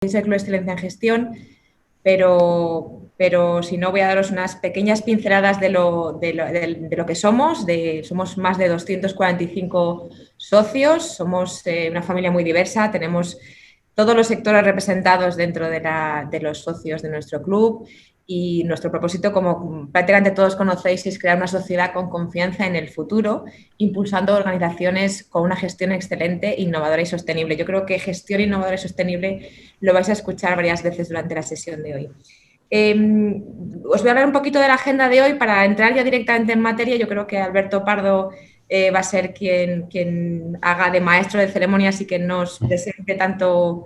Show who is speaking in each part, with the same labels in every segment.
Speaker 1: el Club de Excelencia en Gestión, pero si no voy a daros unas pequeñas pinceladas de lo que somos. Somos más de 245 socios, somos una familia muy diversa, tenemos todos los sectores representados dentro de los socios de nuestro club, y nuestro propósito, como prácticamente todos conocéis, es crear una sociedad con confianza en el futuro, impulsando organizaciones con una gestión excelente, innovadora y sostenible. Yo creo que gestión innovadora y sostenible lo vais a escuchar varias veces durante la sesión de hoy. Os voy a hablar un poquito de la agenda de hoy para entrar ya directamente en materia. Yo creo que Alberto Pardo va a ser quien haga de maestro de ceremonias y que nos presente tanto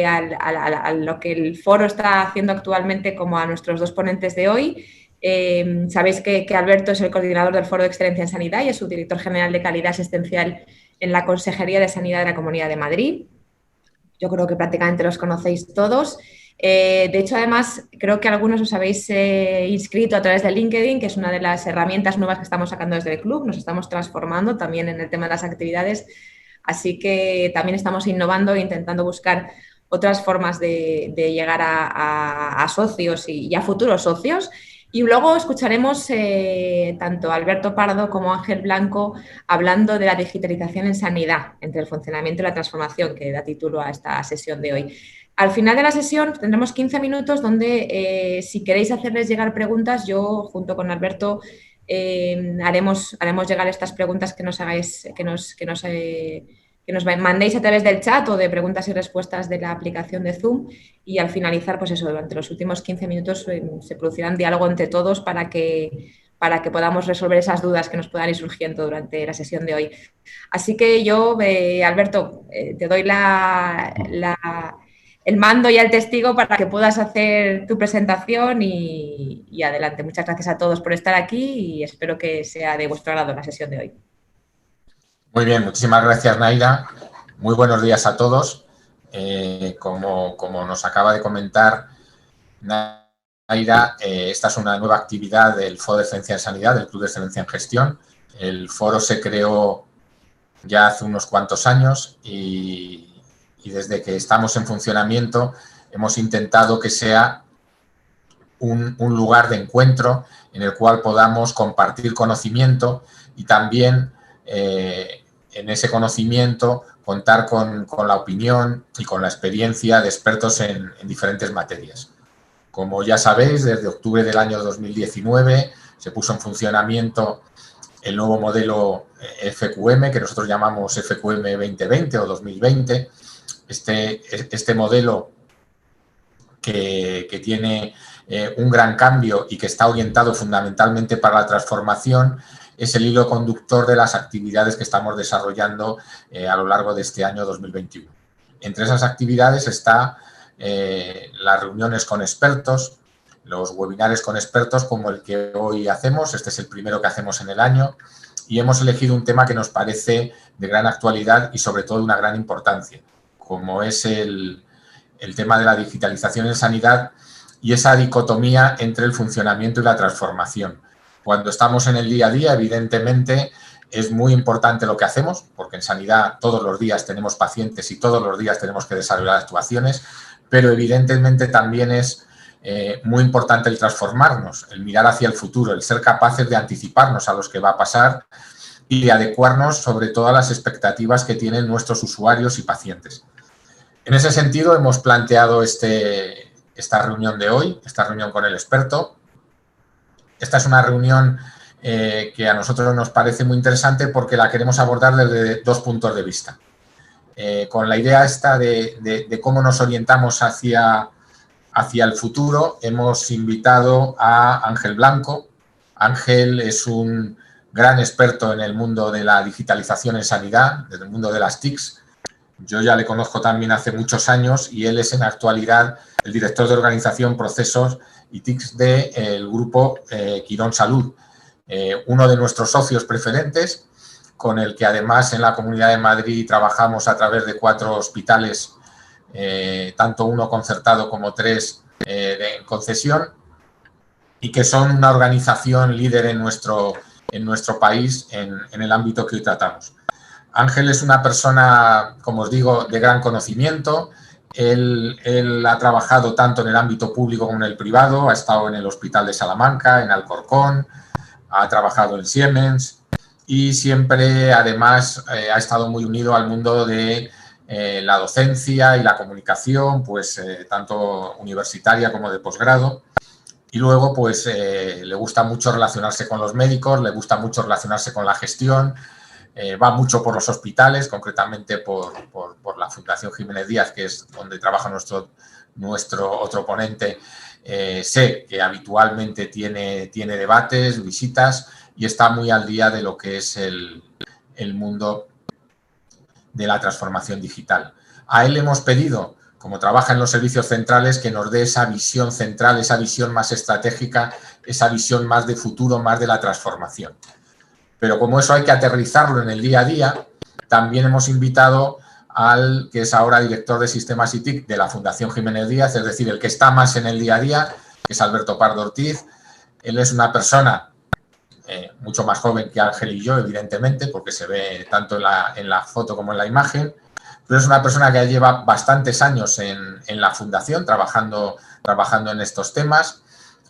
Speaker 1: a lo que el foro está haciendo actualmente como a nuestros dos ponentes de hoy. Sabéis que Alberto es el coordinador del Foro de Excelencia en Sanidad y es subdirector general de Calidad Asistencial en la Consejería de Sanidad de la Comunidad de Madrid. Yo creo que prácticamente los conocéis todos. De hecho, además, creo que algunos os habéis inscrito a través de LinkedIn, que es una de las herramientas nuevas que estamos sacando desde el club. Nos estamos transformando también en el tema de las actividades, así que también estamos innovando e intentando buscar otras formas de llegar a socios y a futuros socios. Y luego escucharemos tanto a Alberto Pardo como a Ángel Blanco hablando de la digitalización en sanidad, entre el funcionamiento y la transformación, que da título a esta sesión de hoy. Al final de la sesión tendremos 15 minutos donde, si queréis hacerles llegar preguntas, yo junto con Alberto haremos llegar estas preguntas que nos hagáis, que nos mandéis a través del chat o de preguntas y respuestas de la aplicación de Zoom, y al finalizar, pues eso, durante los últimos 15 minutos se producirá un diálogo entre todos para que podamos resolver esas dudas que nos puedan ir surgiendo durante la sesión de hoy. Así que yo, Alberto, te doy el mando y el testigo para que puedas hacer tu presentación y adelante. Muchas gracias a todos por estar aquí y espero que sea de vuestro agrado la sesión de hoy.
Speaker 2: Muy bien, muchísimas gracias, Naira. Muy buenos días a todos. Como nos acaba de comentar Naira, esta es una nueva actividad del Foro de Excelencia en Sanidad, del Club de Excelencia en Gestión. El foro se creó ya hace unos cuantos años y desde que estamos en funcionamiento hemos intentado que sea un lugar de encuentro en el cual podamos compartir conocimiento y también en ese conocimiento contar con la opinión y con la experiencia de expertos en diferentes materias. Como ya sabéis, desde octubre del año 2019 se puso en funcionamiento el nuevo modelo FQM, que nosotros llamamos FQM 2020 o 2020. Este modelo que tiene un gran cambio y que está orientado fundamentalmente para la transformación, es el hilo conductor de las actividades que estamos desarrollando a lo largo de este año 2021. Entre esas actividades está las reuniones con expertos, los webinars con expertos como el que hoy hacemos. Este es el primero que hacemos en el año y hemos elegido un tema que nos parece de gran actualidad y sobre todo de una gran importancia, como es el tema de la digitalización en sanidad y esa dicotomía entre el funcionamiento y la transformación. Cuando estamos en el día a día, evidentemente, es muy importante lo que hacemos, porque en sanidad todos los días tenemos pacientes y todos los días tenemos que desarrollar actuaciones, pero evidentemente también es muy importante el transformarnos, el mirar hacia el futuro, el ser capaces de anticiparnos a lo que va a pasar y de adecuarnos sobre todo a las expectativas que tienen nuestros usuarios y pacientes. En ese sentido, hemos planteado esta reunión de hoy, esta reunión con el experto. Esta es una reunión que a nosotros nos parece muy interesante porque la queremos abordar desde dos puntos de vista. Con la idea esta de cómo nos orientamos hacia el futuro, hemos invitado a Ángel Blanco. Ángel es un gran experto en el mundo de la digitalización en sanidad, en el mundo de las TICs. Yo ya le conozco también hace muchos años y él es en la actualidad el director de organización, procesos y TICs del grupo Quirón Salud, uno de nuestros socios preferentes, con el que además en la Comunidad de Madrid trabajamos a través de 4 hospitales, tanto uno concertado como 3 en concesión, y que son una organización líder en nuestro país en el ámbito que hoy tratamos. Ángel es una persona, como os digo, de gran conocimiento, Él ha trabajado tanto en el ámbito público como en el privado, ha estado en el Hospital de Salamanca, en Alcorcón, ha trabajado en Siemens y siempre, además, ha estado muy unido al mundo de la docencia y la comunicación, pues tanto universitaria como de posgrado. Y luego, pues, le gusta mucho relacionarse con los médicos, le gusta mucho relacionarse con la gestión, va mucho por los hospitales, concretamente por la Fundación Jiménez Díaz, que es donde trabaja nuestro otro ponente. Sé que habitualmente tiene debates, visitas y está muy al día de lo que es el mundo de la transformación digital. A él le hemos pedido, como trabaja en los servicios centrales, que nos dé esa visión central, esa visión más estratégica, esa visión más de futuro, más de la transformación. Pero como eso hay que aterrizarlo en el día a día, también hemos invitado al que es ahora director de Sistemas y TIC de la Fundación Jiménez Díaz, es decir, el que está más en el día a día, que es Alberto Pardo Ortiz. Él es una persona mucho más joven que Ángel y yo, evidentemente, porque se ve tanto en la foto como en la imagen, pero es una persona que ya lleva bastantes años en la Fundación trabajando en estos temas.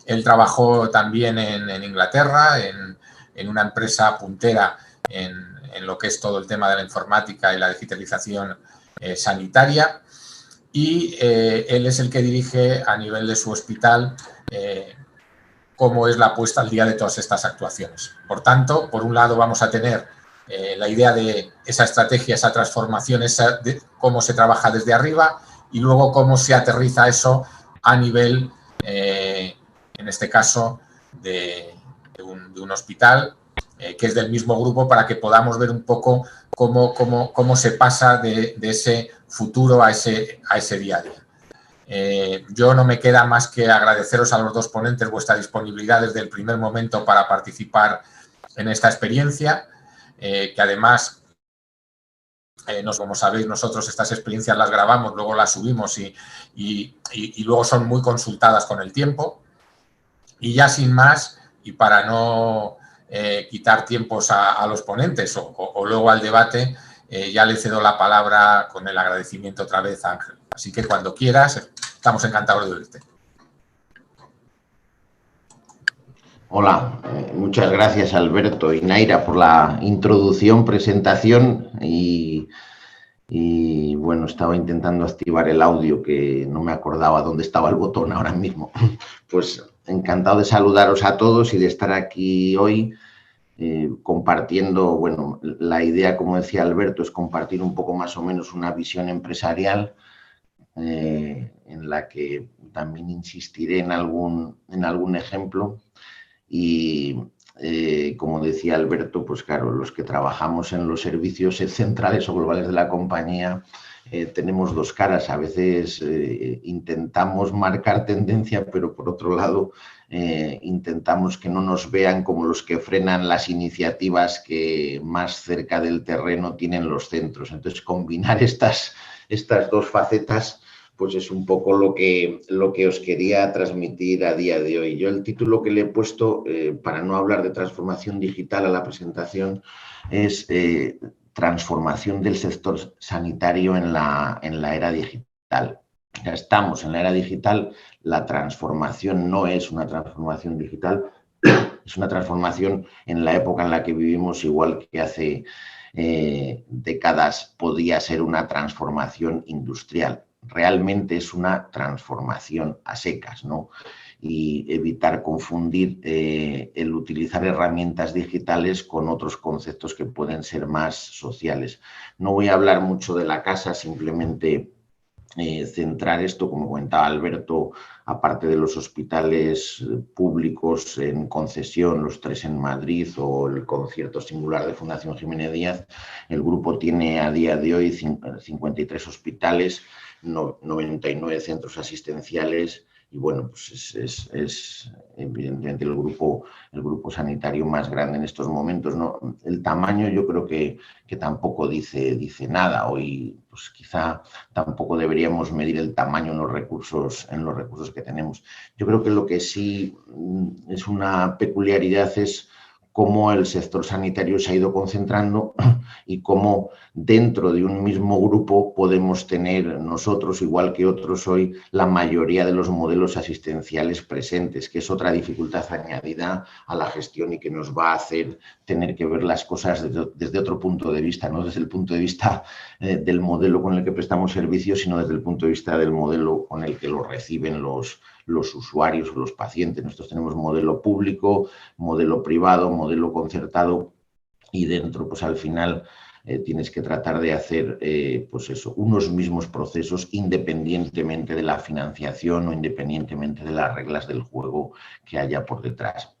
Speaker 2: Él trabajó también en Inglaterra, en una empresa puntera en lo que es todo el tema de la informática y la digitalización sanitaria, y él es el que dirige a nivel de su hospital cómo es la puesta al día de todas estas actuaciones. Por tanto, por un lado vamos a tener la idea de esa estrategia, esa transformación, de cómo se trabaja desde arriba y luego cómo se aterriza eso a nivel, en este caso, de un hospital que es del mismo grupo, para que podamos ver un poco cómo se pasa de ese futuro a ese día a día. Yo no me queda más que agradeceros a los dos ponentes vuestra disponibilidad desde el primer momento para participar en esta experiencia, que además, como sabéis, nosotros estas experiencias las grabamos, luego las subimos y luego son muy consultadas con el tiempo. Y ya sin más, y para no quitar tiempos a los ponentes o luego al debate, ya le cedo la palabra con el agradecimiento otra vez a Ángel. Así que cuando quieras, estamos encantados de oírte.
Speaker 3: Hola, muchas gracias Alberto y Naira por la introducción, presentación y bueno, estaba intentando activar el audio que no me acordaba dónde estaba el botón ahora mismo. Pues encantado de saludaros a todos y de estar aquí hoy compartiendo, bueno, la idea, como decía Alberto, es compartir un poco más o menos una visión empresarial en la que también insistiré en algún ejemplo. Y como decía Alberto, pues claro, los que trabajamos en los servicios centrales o globales de la compañía tenemos dos caras. A veces intentamos marcar tendencia, pero por otro lado intentamos que no nos vean como los que frenan las iniciativas que más cerca del terreno tienen los centros. Entonces, combinar estas dos facetas pues es un poco lo que os quería transmitir a día de hoy. Yo el título que le he puesto, para no hablar de transformación digital a la presentación, es transformación del sector sanitario en la era digital. Ya estamos en la era digital, la transformación no es una transformación digital, es una transformación en la época en la que vivimos, igual que hace décadas podía ser una transformación industrial. Realmente es una transformación a secas, ¿no? Y evitar confundir el utilizar herramientas digitales con otros conceptos que pueden ser más sociales. No voy a hablar mucho de la casa, simplemente centrar esto, como comentaba Alberto, aparte de los hospitales públicos en concesión, los 3 en Madrid o el concierto singular de Fundación Jiménez Díaz, el grupo tiene a día de hoy 53 hospitales, 99 centros asistenciales y bueno, pues es evidentemente el grupo sanitario más grande en estos momentos, ¿no? El tamaño yo creo que tampoco dice nada. Hoy pues quizá tampoco deberíamos medir el tamaño en los recursos que tenemos. Yo creo que lo que sí es una peculiaridad es cómo el sector sanitario se ha ido concentrando y cómo dentro de un mismo grupo podemos tener nosotros, igual que otros hoy, la mayoría de los modelos asistenciales presentes, que es otra dificultad añadida a la gestión y que nos va a hacer tener que ver las cosas desde otro punto de vista, no desde el punto de vista del modelo con el que prestamos servicios, sino desde el punto de vista del modelo con el que lo reciben los usuarios o los pacientes. Nosotros tenemos modelo público, modelo privado, modelo concertado y dentro, pues al final tienes que tratar de hacer pues eso, unos mismos procesos independientemente de la financiación o independientemente de las reglas del juego que haya por detrás.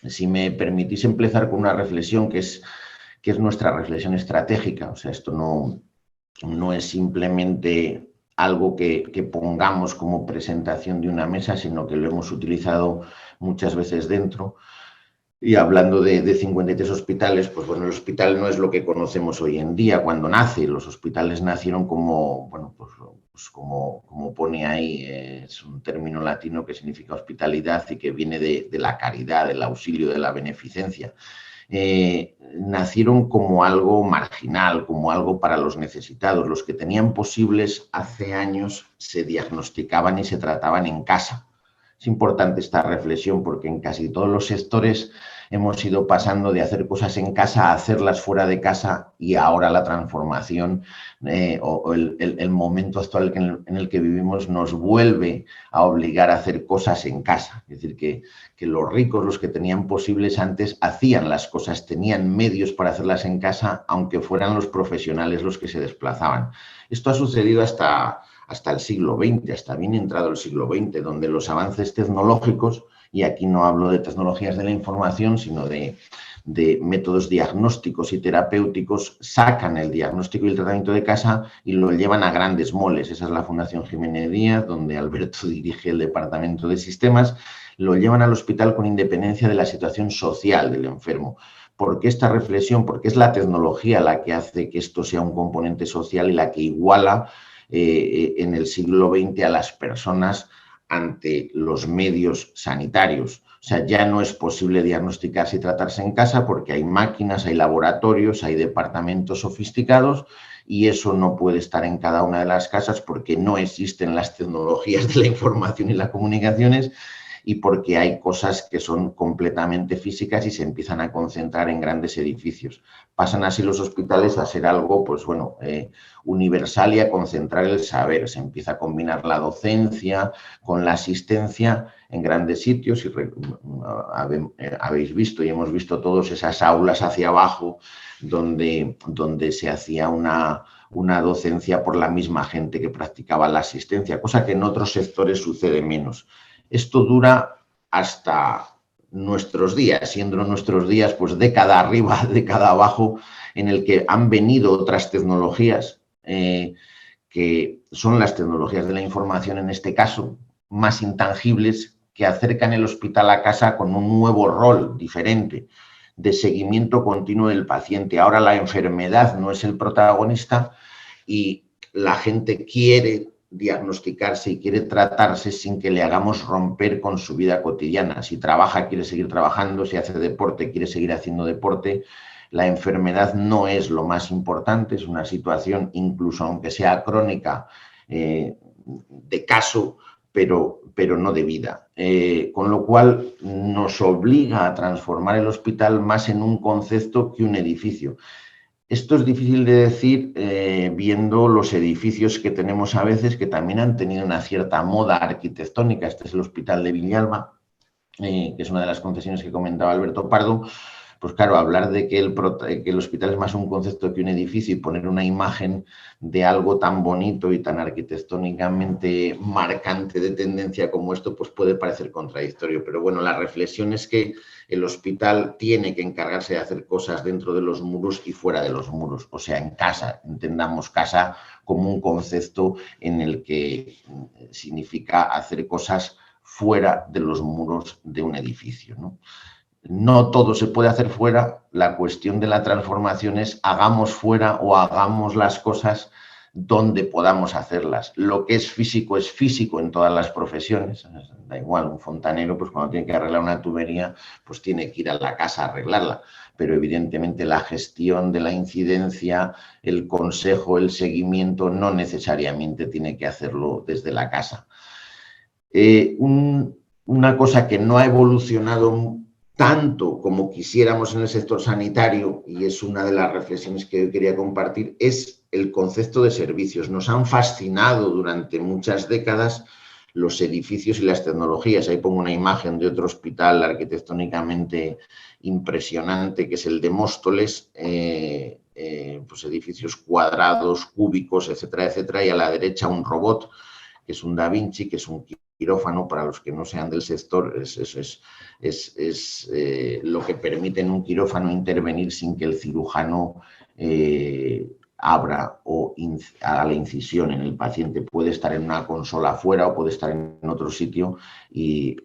Speaker 3: Si me permitís empezar con una reflexión que es nuestra reflexión estratégica, o sea, esto no es simplemente algo que pongamos como presentación de una mesa, sino que lo hemos utilizado muchas veces dentro. Y hablando de 53 hospitales, pues bueno, el hospital no es lo que conocemos hoy en día cuando nace. Los hospitales nacieron como, bueno, pues como pone ahí, es un término latino que significa hospitalidad y que viene de la caridad, del auxilio, de la beneficencia. Nacieron como algo marginal, como algo para los necesitados. Los que tenían posibles hace años se diagnosticaban y se trataban en casa. Es importante esta reflexión porque en casi todos los sectores hemos ido pasando de hacer cosas en casa a hacerlas fuera de casa y ahora la transformación o el momento actual en el que vivimos nos vuelve a obligar a hacer cosas en casa. Es decir, que los ricos, los que tenían posibles antes, hacían las cosas, tenían medios para hacerlas en casa, aunque fueran los profesionales los que se desplazaban. Esto ha sucedido hasta el siglo XX, hasta bien entrado el siglo XX, donde los avances tecnológicos, y aquí no hablo de tecnologías de la información, sino de métodos diagnósticos y terapéuticos, sacan el diagnóstico y el tratamiento de casa y lo llevan a grandes moles. Esa es la Fundación Jiménez Díaz, donde Alberto dirige el departamento de sistemas. Lo llevan al hospital con independencia de la situación social del enfermo. ¿Por qué esta reflexión? Porque es la tecnología la que hace que esto sea un componente social y la que iguala en el siglo XX a las personas ante los medios sanitarios. O sea, ya no es posible diagnosticarse y tratarse en casa porque hay máquinas, hay laboratorios, hay departamentos sofisticados y eso no puede estar en cada una de las casas porque no existen las tecnologías de la información y las comunicaciones y porque hay cosas que son completamente físicas y se empiezan a concentrar en grandes edificios. Pasan así los hospitales a ser algo, pues bueno, universal y a concentrar el saber. Se empieza a combinar la docencia con la asistencia en grandes sitios y habéis visto y hemos visto todas esas aulas hacia abajo donde se hacía una docencia por la misma gente que practicaba la asistencia, cosa que en otros sectores sucede menos. Esto dura hasta nuestros días, siendo nuestros días pues década arriba, década abajo, en el que han venido otras tecnologías que son las tecnologías de la información en este caso, más intangibles, que acercan el hospital a casa con un nuevo rol diferente de seguimiento continuo del paciente. Ahora la enfermedad no es el protagonista y la gente quiere diagnosticarse y quiere tratarse sin que le hagamos romper con su vida cotidiana. Si trabaja, quiere seguir trabajando, si hace deporte, quiere seguir haciendo deporte. La enfermedad no es lo más importante, es una situación, incluso aunque sea crónica, de caso, pero no de vida. Con lo cual nos obliga a transformar el hospital más en un concepto que un edificio. Esto es difícil de decir viendo los edificios que tenemos a veces, que también han tenido una cierta moda arquitectónica. Este es el Hospital de Villalba, que es una de las concesiones que comentaba Alberto Pardo. Pues claro, hablar de que el hospital es más un concepto que un edificio y poner una imagen de algo tan bonito y tan arquitectónicamente marcante de tendencia como esto, pues puede parecer contradictorio. Pero bueno, la reflexión es que el hospital tiene que encargarse de hacer cosas dentro de los muros y fuera de los muros. O sea, en casa, entendamos casa como un concepto en el que significa hacer cosas fuera de los muros de un edificio, ¿no? No todo se puede hacer fuera, la cuestión de la transformación es hagamos fuera o hagamos las cosas donde podamos hacerlas. Lo que es físico en todas las profesiones. Da igual, un fontanero, pues cuando tiene que arreglar una tubería, pues tiene que ir a la casa a arreglarla. Pero evidentemente la gestión de la incidencia, el consejo, el seguimiento, no necesariamente tiene que hacerlo desde la casa. Una cosa que no ha evolucionado tanto como quisiéramos en el sector sanitario, y es una de las reflexiones que hoy quería compartir, es el concepto de servicios. Nos han fascinado durante muchas décadas los edificios y las tecnologías. Ahí pongo una imagen de otro hospital arquitectónicamente impresionante, que es el de Móstoles, pues edificios cuadrados, cúbicos, etcétera, etcétera, y a la derecha un robot, que es un Da Vinci, que es un quirófano. Para los que no sean del sector, es lo que permite en un quirófano intervenir sin que el cirujano abra o haga la incisión en el paciente. Puede estar en una consola afuera o puede estar en otro sitio y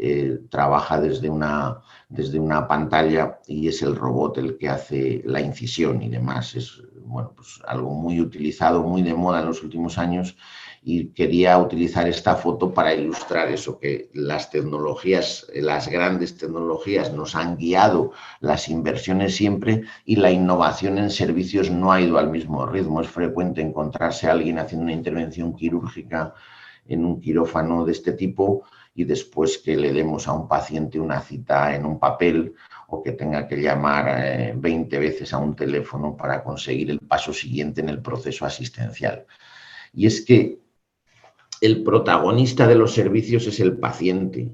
Speaker 3: trabaja desde una pantalla, y es el robot el que hace la incisión y demás. Es, bueno, pues algo muy utilizado, muy de moda en los últimos años, y quería utilizar esta foto para ilustrar eso, que las tecnologías, las grandes tecnologías nos han guiado las inversiones siempre, y la innovación en servicios no ha ido al mismo ritmo. Es frecuente encontrarse a alguien haciendo una intervención quirúrgica en un quirófano de este tipo y después que le demos a un paciente una cita en un papel, o que tenga que llamar 20 veces a un teléfono para conseguir el paso siguiente en el proceso asistencial. Y es que el protagonista de los servicios es el paciente,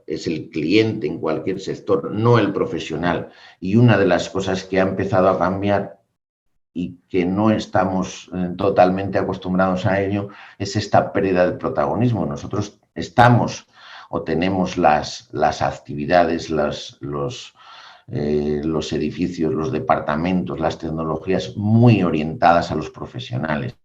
Speaker 3: es el cliente en cualquier sector, no el profesional. Y una de las cosas que ha empezado a cambiar y que no estamos totalmente acostumbrados a ello es esta pérdida de protagonismo. Nosotros estamos o tenemos las actividades, los edificios, los departamentos, las tecnologías muy orientadas a los profesionales.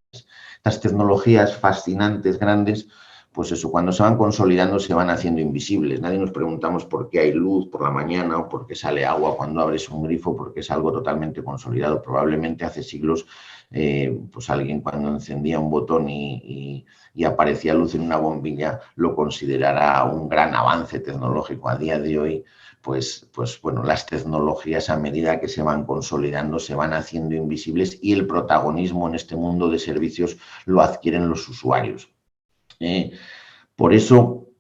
Speaker 3: Estas tecnologías fascinantes, grandes, pues eso, cuando se van consolidando se van haciendo invisibles. Nadie nos preguntamos por qué hay luz por la mañana o por qué sale agua cuando abres un grifo, porque es algo totalmente consolidado. Probablemente hace siglos, pues alguien cuando encendía un botón y aparecía luz en una bombilla lo considerará un gran avance tecnológico. A día de hoy, pues bueno, las tecnologías, a medida que se van consolidando, se van haciendo invisibles, y el protagonismo en este mundo de servicios lo adquieren los usuarios. Por eso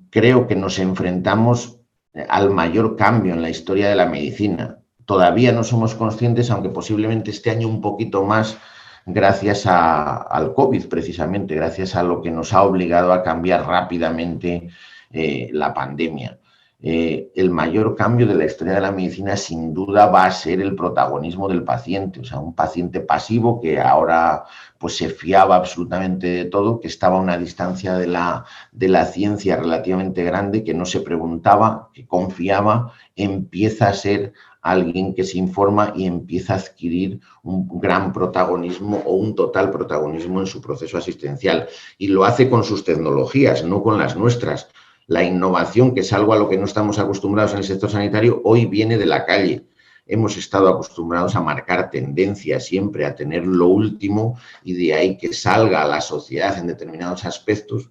Speaker 3: creo que nos enfrentamos al mayor cambio en la historia de la medicina. Todavía no somos conscientes, aunque posiblemente este año un poquito más, gracias al COVID, precisamente, gracias a lo que nos ha obligado a cambiar rápidamente la pandemia. El mayor cambio de la historia de la medicina sin duda va a ser el protagonismo del paciente. O sea, un paciente pasivo que ahora pues se fiaba absolutamente de todo, que estaba a una distancia de la ciencia relativamente grande, que no se preguntaba, que confiaba, empieza a ser alguien que se informa y empieza a adquirir un gran protagonismo o un total protagonismo en su proceso asistencial. Y lo hace con sus tecnologías, no con las nuestras. La innovación, que es algo a lo que no estamos acostumbrados en el sector sanitario, hoy viene de la calle. Hemos estado acostumbrados a marcar tendencias siempre, a tener lo último, y de ahí que salga a la sociedad en determinados aspectos.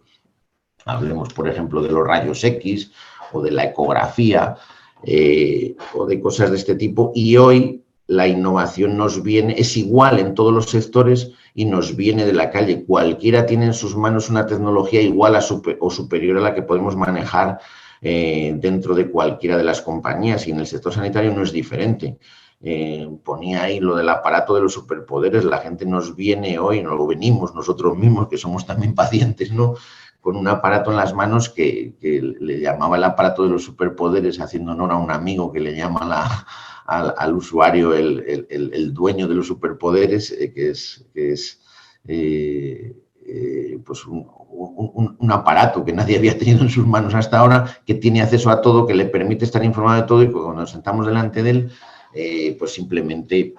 Speaker 3: Hablemos, por ejemplo, de los rayos X o de la ecografía o de cosas de este tipo. Y hoy la innovación nos viene, es igual en todos los sectores y nos viene de la calle. Cualquiera tiene en sus manos una tecnología igual o superior a la que podemos manejar dentro de cualquiera de las compañías, y en el sector sanitario no es diferente. Ponía ahí lo del aparato de los superpoderes. La gente nos viene hoy, nos lo venimos nosotros mismos, que somos también pacientes, ¿no?, con un aparato en las manos que le llamaba el aparato de los superpoderes, haciendo honor a un amigo que le llama al usuario el dueño de los superpoderes, que es pues un aparato que nadie había tenido en sus manos hasta ahora, que tiene acceso a todo, que le permite estar informado de todo, y cuando nos sentamos delante de él, pues simplemente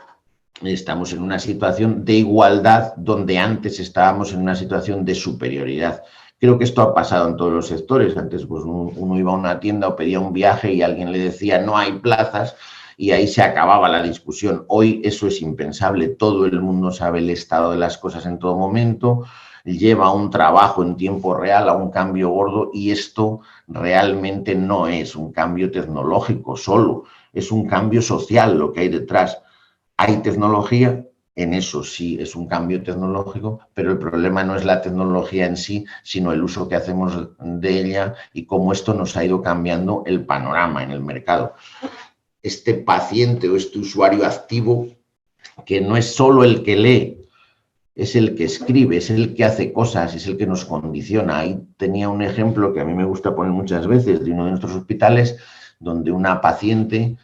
Speaker 3: estamos en una situación de igualdad donde antes estábamos en una situación de superioridad. Creo que esto ha pasado en todos los sectores. Antes pues uno iba a una tienda o pedía un viaje y alguien le decía no hay plazas, y ahí se acababa la discusión. Hoy eso es impensable, todo el mundo sabe el estado de las cosas en todo momento, lleva un trabajo en tiempo real a un cambio gordo y esto realmente no es un cambio tecnológico solo, es un cambio social lo que hay detrás. Hay tecnología, en eso sí es un cambio tecnológico, pero el problema no es la tecnología en sí, sino el uso que hacemos de ella y cómo esto nos ha ido cambiando el panorama en el mercado. Este paciente o este usuario activo, que no es solo el que lee, es el que escribe, es el que hace cosas, es el que nos condiciona. Ahí tenía un ejemplo que a mí me gusta poner muchas veces de uno de nuestros hospitales, donde una paciente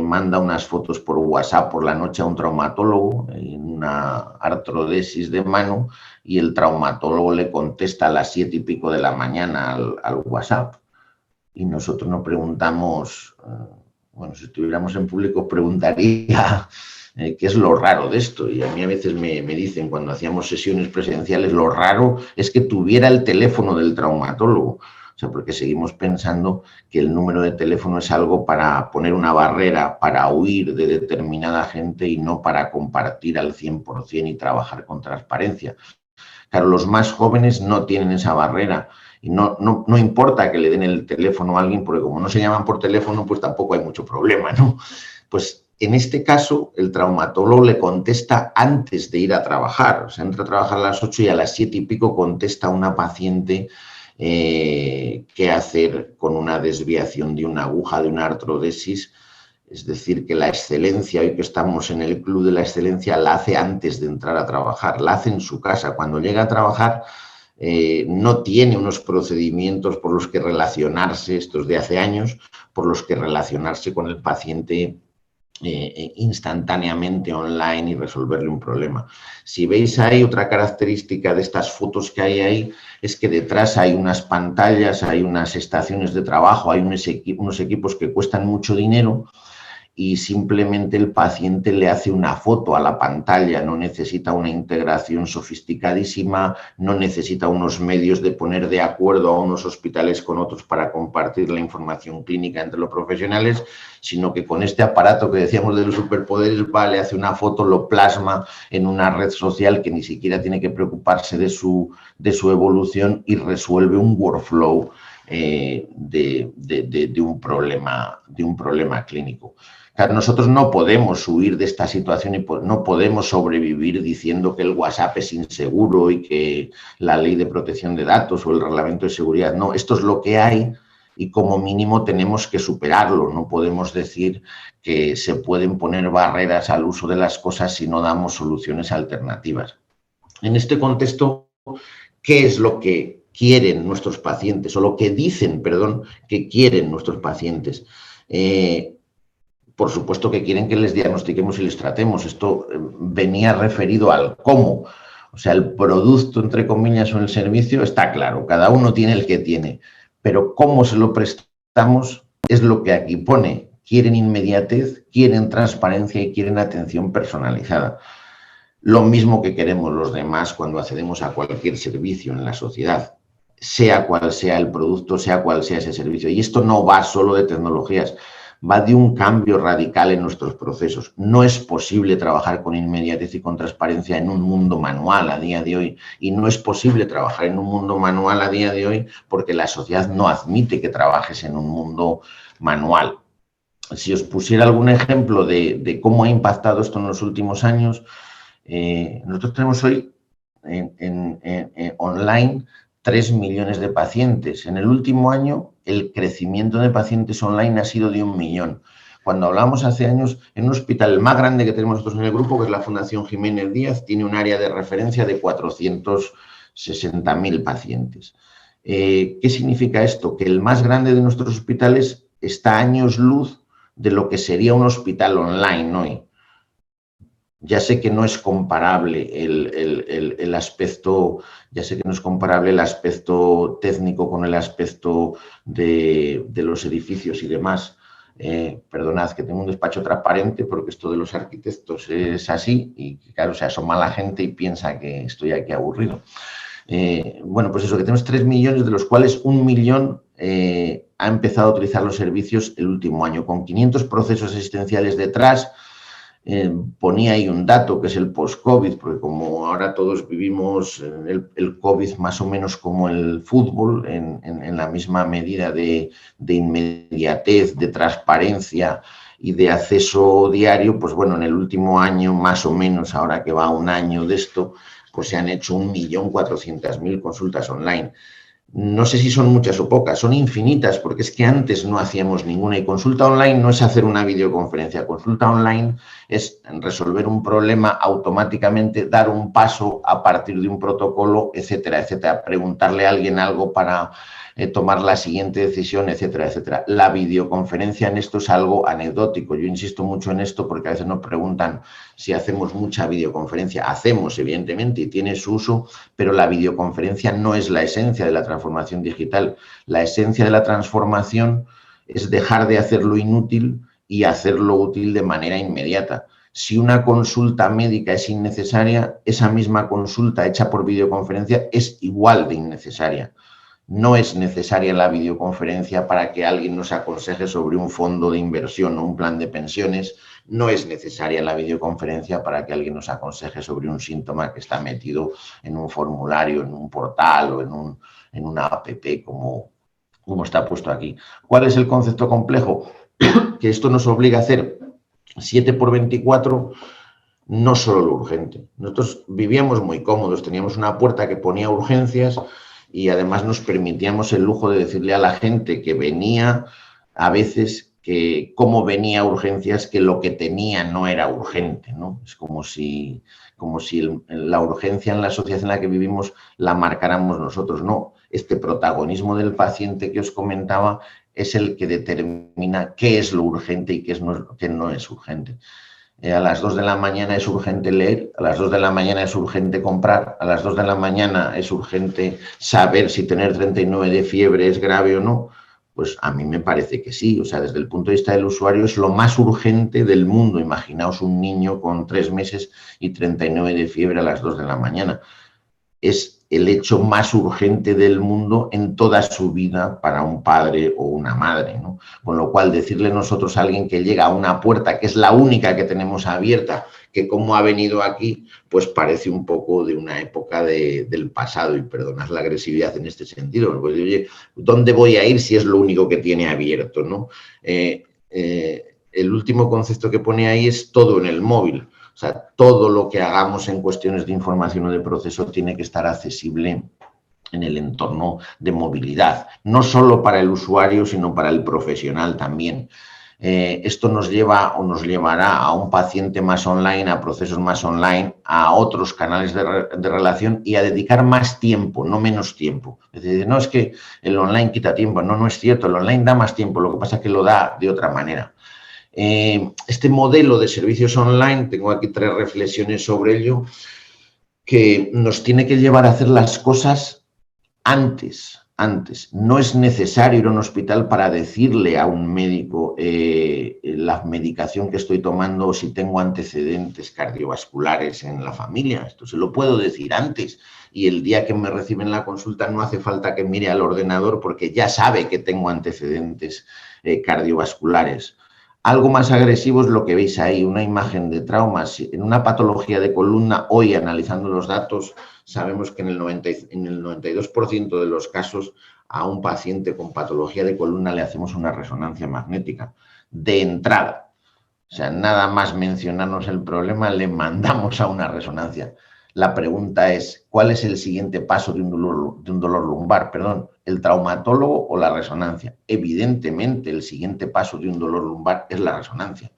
Speaker 3: manda unas fotos por WhatsApp por la noche a un traumatólogo en una artrodesis de mano y el traumatólogo le contesta a las 7 y pico de la mañana al WhatsApp. Y nosotros nos preguntamos, bueno, si estuviéramos en público preguntaría qué es lo raro de esto. Y a mí a veces me dicen cuando hacíamos sesiones presenciales, lo raro es que tuviera el teléfono del traumatólogo. O sea, porque seguimos pensando que el número de teléfono es algo para poner una barrera, para huir de determinada gente y no para compartir al 100% y trabajar con transparencia. Claro, los más jóvenes no tienen esa barrera y no importa que le den el teléfono a alguien, porque como no se llaman por teléfono, pues tampoco hay mucho problema, ¿no? Pues en este caso, el traumatólogo le contesta antes de ir a trabajar. O sea, entra a trabajar a las 8 y a las 7 y pico contesta a una paciente qué hacer con una desviación de una aguja, de una artrodesis. Es decir, que la excelencia, hoy que estamos en el club de la excelencia, la hace antes de entrar a trabajar, la hace en su casa. Cuando llega a trabajar no tiene unos procedimientos por los que relacionarse, estos de hace años, por los que relacionarse con el paciente instantáneamente online y resolverle un problema. Si veis ahí otra característica de estas fotos que hay ahí, es que detrás hay unas pantallas, hay unas estaciones de trabajo, hay unos equipos que cuestan mucho dinero y simplemente el paciente le hace una foto a la pantalla, no necesita una integración sofisticadísima, no necesita unos medios de poner de acuerdo a unos hospitales con otros para compartir la información clínica entre los profesionales, sino que con este aparato que decíamos de los superpoderes, va, le hace una foto, lo plasma en una red social que ni siquiera tiene que preocuparse de su evolución y resuelve un workflow de un problema clínico. Claro, nosotros no podemos huir de esta situación y no podemos sobrevivir diciendo que el WhatsApp es inseguro y que la ley de protección de datos o el reglamento de seguridad. No, esto es lo que hay y como mínimo tenemos que superarlo. No podemos decir que se pueden poner barreras al uso de las cosas si no damos soluciones alternativas. En este contexto, ¿qué es lo que quieren nuestros pacientes o lo que dicen, perdón, que quieren nuestros pacientes? Por supuesto que quieren que les diagnostiquemos y les tratemos. Esto venía referido al cómo. O sea, el producto, entre comillas, o el servicio está claro. Cada uno tiene el que tiene. Pero cómo se lo prestamos es lo que aquí pone. Quieren inmediatez, quieren transparencia y quieren atención personalizada. Lo mismo que queremos los demás cuando accedemos a cualquier servicio en la sociedad, sea cual sea el producto, sea cual sea ese servicio. Y esto no va solo de tecnologías, va de un cambio radical en nuestros procesos. No es posible trabajar con inmediatez y con transparencia en un mundo manual a día de hoy. Y no es posible trabajar en un mundo manual a día de hoy porque la sociedad no admite que trabajes en un mundo manual. Si os pusiera algún ejemplo de cómo ha impactado esto en los últimos años, nosotros tenemos hoy online 3 millones de pacientes. En el último año, el crecimiento de pacientes online ha sido de 1 millón. Cuando hablamos hace años, en un hospital más grande que tenemos nosotros en el grupo, que es la Fundación Jiménez Díaz, tiene un área de referencia de 460.000 pacientes. ¿Qué significa esto? Que el más grande de nuestros hospitales está a años luz de lo que sería un hospital online hoy. Ya sé que no es comparable el aspecto, ya sé que no es comparable el aspecto técnico con el aspecto de los edificios y demás. Perdonad que tengo un despacho transparente porque esto de los arquitectos es así y claro, se asoma la gente y piensa que estoy aquí aburrido. Bueno, pues eso, que tenemos 3 millones, de los cuales 1 millón ha empezado a utilizar los servicios el último año, con 500 procesos asistenciales detrás. Ponía ahí un dato que es el post-COVID, porque como ahora todos vivimos el COVID más o menos como el fútbol, en la misma medida de inmediatez, de transparencia y de acceso diario, pues bueno, en el último año, más o menos, ahora que va un año de esto, pues se han hecho 1.400.000 consultas online. No sé si son muchas o pocas, son infinitas, porque es que antes no hacíamos ninguna. Y consulta online no es hacer una videoconferencia, consulta online es resolver un problema automáticamente, dar un paso a partir de un protocolo, etcétera, etcétera. Preguntarle a alguien algo para tomar la siguiente decisión, etcétera, etcétera. La videoconferencia en esto es algo anecdótico. Yo insisto mucho en esto porque a veces nos preguntan si hacemos mucha videoconferencia. Hacemos, evidentemente, y tiene su uso, pero la videoconferencia no es la esencia de la transformación digital. La esencia de la transformación es dejar de hacer lo inútil y hacerlo útil de manera inmediata. Si una consulta médica es innecesaria, esa misma consulta hecha por videoconferencia es igual de innecesaria. No es necesaria la videoconferencia para que alguien nos aconseje sobre un fondo de inversión o un plan de pensiones. No es necesaria la videoconferencia para que alguien nos aconseje sobre un síntoma que está metido en un formulario, en un portal o en una app como está puesto aquí. ¿Cuál es el concepto complejo? Que esto nos obliga a hacer 7x24, no solo lo urgente. Nosotros vivíamos muy cómodos, teníamos una puerta que ponía urgencias y además nos permitíamos el lujo de decirle a la gente que venía a veces que como venía a urgencias, que lo que tenía no era urgente, ¿no? Es como si la urgencia en la sociedad en la que vivimos la marcáramos nosotros. No, este protagonismo del paciente que os comentaba es el que determina qué es lo urgente y qué no es urgente. A las 2 de la mañana es urgente leer, a las 2 de la mañana es urgente comprar, a las 2 de la mañana es urgente saber si tener 39 de fiebre es grave o no. Pues a mí me parece que sí. O sea, desde el punto de vista del usuario es lo más urgente del mundo. Imaginaos un niño con 3 meses y 39 de fiebre a las 2 de la mañana. Es el hecho más urgente del mundo en toda su vida para un padre o una madre, ¿no? Con lo cual, decirle nosotros a alguien que llega a una puerta, que es la única que tenemos abierta, que como ha venido aquí, pues parece un poco de una época del pasado, y perdonad la agresividad en este sentido. Pues, oye, ¿dónde voy a ir si es lo único que tiene abierto, ¿no? El último concepto que pone ahí es todo en el móvil. O sea, todo lo que hagamos en cuestiones de información o de proceso tiene que estar accesible en el entorno de movilidad, no solo para el usuario, sino para el profesional también. Esto nos lleva o nos llevará a un paciente más online, a procesos más online, a otros canales de relación y a dedicar más tiempo, no menos tiempo. Es decir, no es que el online quita tiempo, no es cierto, el online da más tiempo, lo que pasa es que lo da de otra manera. Este modelo de servicios online, tengo aquí 3 reflexiones sobre ello, que nos tiene que llevar a hacer las cosas antes. No es necesario ir a un hospital para decirle a un médico la medicación que estoy tomando o si tengo antecedentes cardiovasculares en la familia. Esto se lo puedo decir antes. Y el día que me reciben la consulta no hace falta que mire al ordenador porque ya sabe que tengo antecedentes cardiovasculares. Algo más agresivo es lo que veis ahí, una imagen de traumas. En una patología de columna, hoy analizando los datos, sabemos que en el 92% de los casos a un paciente con patología de columna le hacemos una resonancia magnética de entrada. O sea, nada más mencionarnos el problema, le mandamos a una resonancia. La pregunta es, ¿cuál es el siguiente paso de un dolor lumbar? ¿El traumatólogo o la resonancia? Evidentemente, el siguiente paso de un dolor lumbar es la resonancia.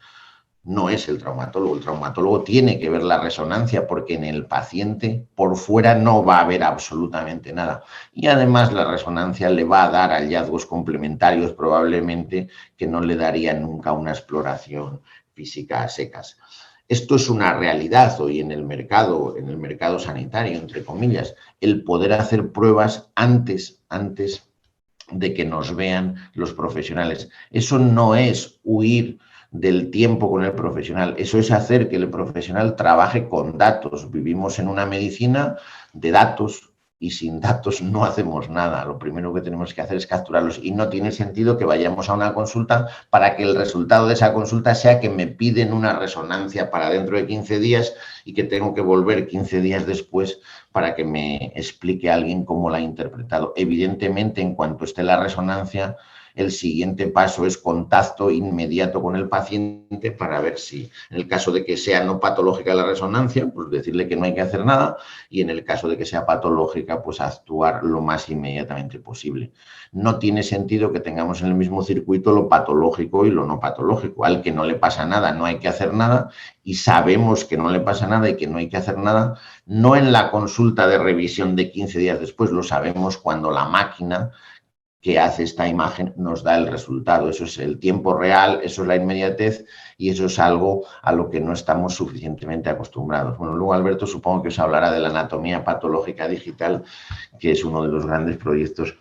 Speaker 3: No es el traumatólogo. El traumatólogo tiene que ver la resonancia porque en el paciente por fuera no va a haber absolutamente nada. Y además la resonancia le va a dar hallazgos complementarios probablemente que no le daría nunca una exploración física a secas. Esto es una realidad hoy en el mercado sanitario, entre comillas, el poder hacer pruebas antes de que nos vean los profesionales. Eso no es huir del tiempo con el profesional, eso es hacer que el profesional trabaje con datos. Vivimos en una medicina de datos y sin datos no hacemos nada. Lo primero que tenemos que hacer es capturarlos y no tiene sentido que vayamos a una consulta para que el resultado de esa consulta sea que me piden una resonancia para dentro de 15 días y que tengo que volver 15 días después para que me explique alguien cómo la ha interpretado. Evidentemente, en cuanto esté la resonancia, el siguiente paso es contacto inmediato con el paciente para ver si, en el caso de que sea no patológica la resonancia, pues decirle que no hay que hacer nada, y en el caso de que sea patológica, pues actuar lo más inmediatamente posible. No tiene sentido que tengamos en el mismo circuito lo patológico y lo no patológico. Al que no le pasa nada, no hay que hacer nada, y sabemos que no le pasa nada y que no hay que hacer nada, no en la consulta de revisión de 15 días después, lo sabemos cuando la máquina que hace esta imagen nos da el resultado. Eso es el tiempo real, eso es la inmediatez y eso es algo a lo que no estamos suficientemente acostumbrados. Bueno, luego Alberto supongo que os hablará de la anatomía patológica digital, que es uno de los grandes proyectos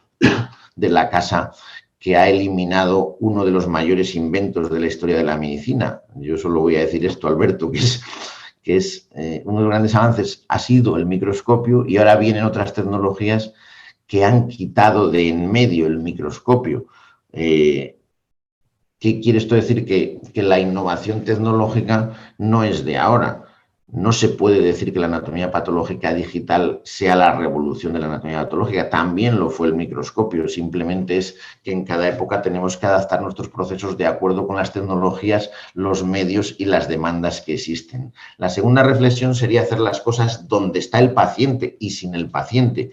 Speaker 3: de la casa que ha eliminado uno de los mayores inventos de la historia de la medicina. Yo solo voy a decir esto, Alberto, que es uno de los grandes avances ha sido el microscopio y ahora vienen otras tecnologías que han quitado de en medio el microscopio. ¿Qué quiere esto decir? Que la innovación tecnológica no es de ahora. No se puede decir que la anatomía patológica digital sea la revolución de la anatomía patológica. También lo fue el microscopio. Simplemente es que en cada época tenemos que adaptar nuestros procesos de acuerdo con las tecnologías, los medios y las demandas que existen. La segunda reflexión sería hacer las cosas donde está el paciente y sin el paciente.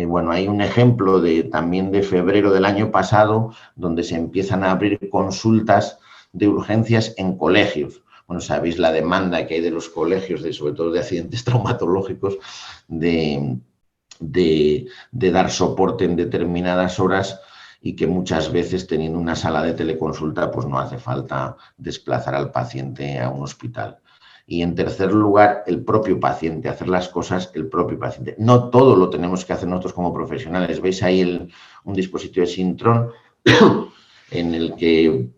Speaker 3: Bueno, hay un ejemplo también de febrero del año pasado donde se empiezan a abrir consultas de urgencias en colegios. Bueno, sabéis la demanda que hay de los colegios, sobre todo de accidentes traumatológicos, de dar soporte en determinadas horas y que muchas veces teniendo una sala de teleconsulta pues no hace falta desplazar al paciente a un hospital. Y en tercer lugar, el propio paciente, hacer las cosas el propio paciente. No todo lo tenemos que hacer nosotros como profesionales. Veis ahí un dispositivo de Syntron en el que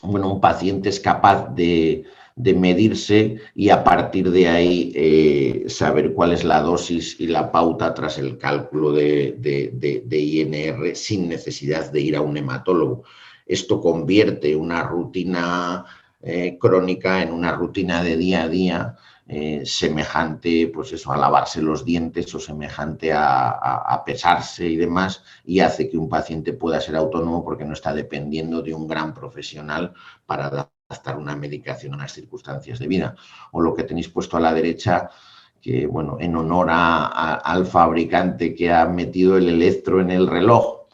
Speaker 3: un paciente es capaz de medirse y a partir de ahí saber cuál es la dosis y la pauta tras el cálculo de INR sin necesidad de ir a un hematólogo. Esto convierte una rutina crónica en una rutina de día a día semejante pues eso, a lavarse los dientes o semejante a pesarse y demás, y hace que un paciente pueda ser autónomo porque no está dependiendo de un gran profesional para adaptar una medicación a las circunstancias de vida. O lo que tenéis puesto a la derecha, que bueno, en honor al fabricante que ha metido el electro en el reloj,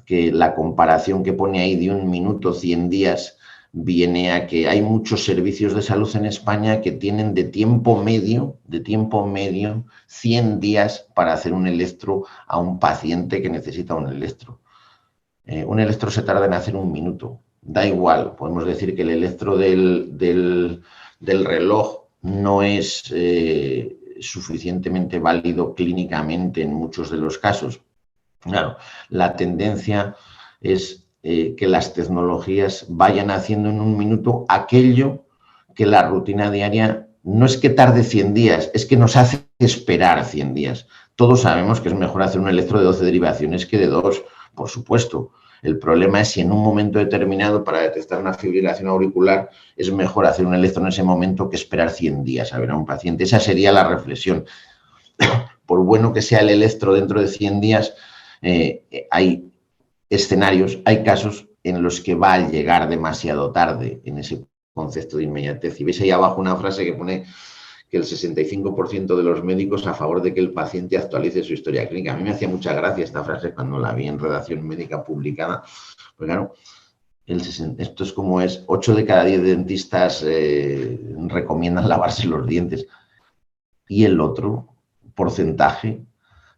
Speaker 3: que la comparación que pone ahí de 1 minuto, 100 días, viene a que hay muchos servicios de salud en España que tienen de tiempo medio 100 días para hacer un electro a un paciente que necesita un electro. Un electro se tarda en hacer 1 minuto. Da igual, podemos decir que el electro del reloj no es suficientemente válido clínicamente en muchos de los casos. Claro, la tendencia es que las tecnologías vayan haciendo en 1 minuto aquello que la rutina diaria no es que tarde 100 días, es que nos hace esperar 100 días. Todos sabemos que es mejor hacer un electro de 12 derivaciones que de 2, por supuesto. El problema es si en un momento determinado para detectar una fibrilación auricular es mejor hacer un electro en ese momento que esperar 100 días a ver a un paciente. Esa sería la reflexión. Por bueno que sea el electro dentro de 100 días, hay escenarios, hay casos en los que va a llegar demasiado tarde en ese concepto de inmediatez. Y veis ahí abajo una frase que pone que el 65% de los médicos a favor de que el paciente actualice su historia clínica. A mí me hacía mucha gracia esta frase cuando la vi en Redacción Médica publicada. Pues claro, esto es como es, 8 de cada 10 dentistas recomiendan lavarse los dientes. Y el otro porcentaje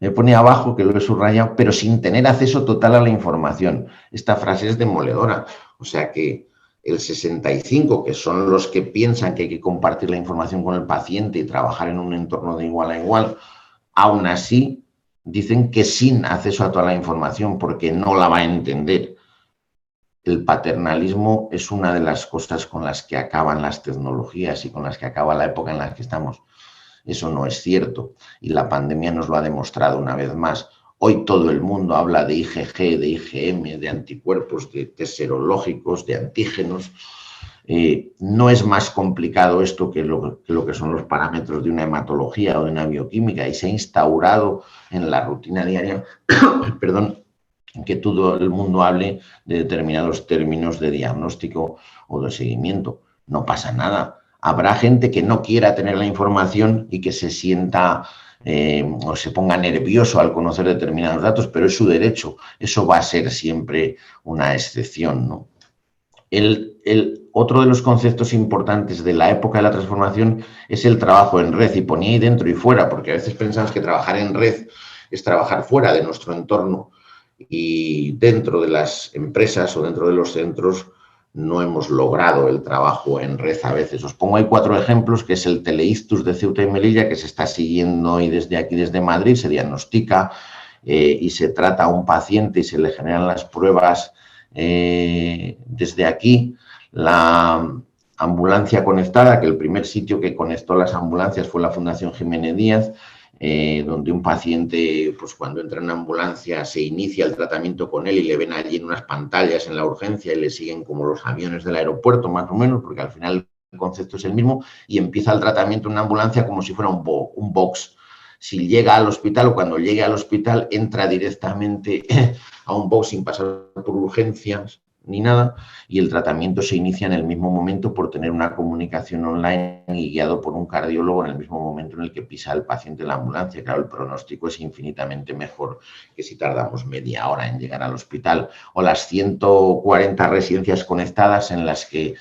Speaker 3: me pone abajo, que lo he subrayado, pero sin tener acceso total a la información. Esta frase es demoledora. O sea que el 65, que son los que piensan que hay que compartir la información con el paciente y trabajar en un entorno de igual a igual, aún así dicen que sin acceso a toda la información porque no la va a entender. El paternalismo es una de las cosas con las que acaban las tecnologías y con las que acaba la época en la que estamos. Eso no es cierto y la pandemia nos lo ha demostrado una vez más. Hoy todo el mundo habla de IgG, de IgM, de anticuerpos, de test serológicos, de antígenos. No es más complicado esto que lo que son los parámetros de una hematología o de una bioquímica y se ha instaurado en la rutina diaria, perdón, que todo el mundo hable de determinados términos de diagnóstico o de seguimiento. No pasa nada. Habrá gente que no quiera tener la información y que se sienta o se ponga nervioso al conocer determinados datos, pero es su derecho. Eso va a ser siempre una excepción, ¿no? Otro de los conceptos importantes de la época de la transformación es el trabajo en red, y ponía ahí dentro y fuera, porque a veces pensamos que trabajar en red es trabajar fuera de nuestro entorno y dentro de las empresas o dentro de los centros no hemos logrado el trabajo en red a veces. Os pongo ahí 4 ejemplos, que es el teleictus de Ceuta y Melilla, que se está siguiendo hoy desde aquí, desde Madrid, se diagnostica y se trata a un paciente y se le generan las pruebas desde aquí. La ambulancia conectada, que el primer sitio que conectó las ambulancias fue la Fundación Jiménez Díaz, donde un paciente, pues cuando entra en una ambulancia se inicia el tratamiento con él y le ven allí en unas pantallas en la urgencia y le siguen como los aviones del aeropuerto, más o menos, porque al final el concepto es el mismo, y empieza el tratamiento en una ambulancia como si fuera un box. Si llega al hospital o cuando llegue al hospital entra directamente a un box sin pasar por urgencias ni nada, y el tratamiento se inicia en el mismo momento por tener una comunicación online y guiado por un cardiólogo en el mismo momento en el que pisa el paciente en la ambulancia. Claro, el pronóstico es infinitamente mejor que si tardamos media hora en llegar al hospital. O las 140 residencias conectadas en las que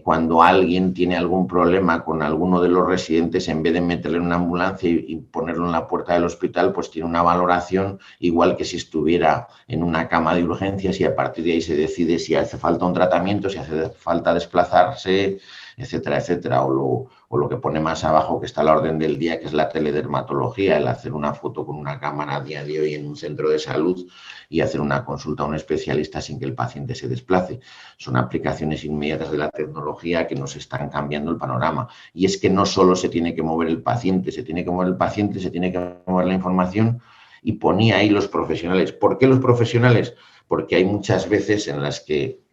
Speaker 3: cuando alguien tiene algún problema con alguno de los residentes, en vez de meterle en una ambulancia y ponerlo en la puerta del hospital, pues tiene una valoración igual que si estuviera en una cama de urgencias, y a partir de ahí se decide si hace falta un tratamiento, si hace falta desplazarse, etcétera, etcétera. O lo que pone más abajo, que está a la orden del día, que es la teledermatología, el hacer una foto con una cámara a día de hoy en un centro de salud y hacer una consulta a un especialista sin que el paciente se desplace. Son aplicaciones inmediatas de la tecnología que nos están cambiando el panorama. Y es que no solo se tiene que mover el paciente, se tiene que mover el paciente, se tiene que mover la información, y ponía ahí los profesionales. ¿Por qué los profesionales? Porque hay muchas veces en las que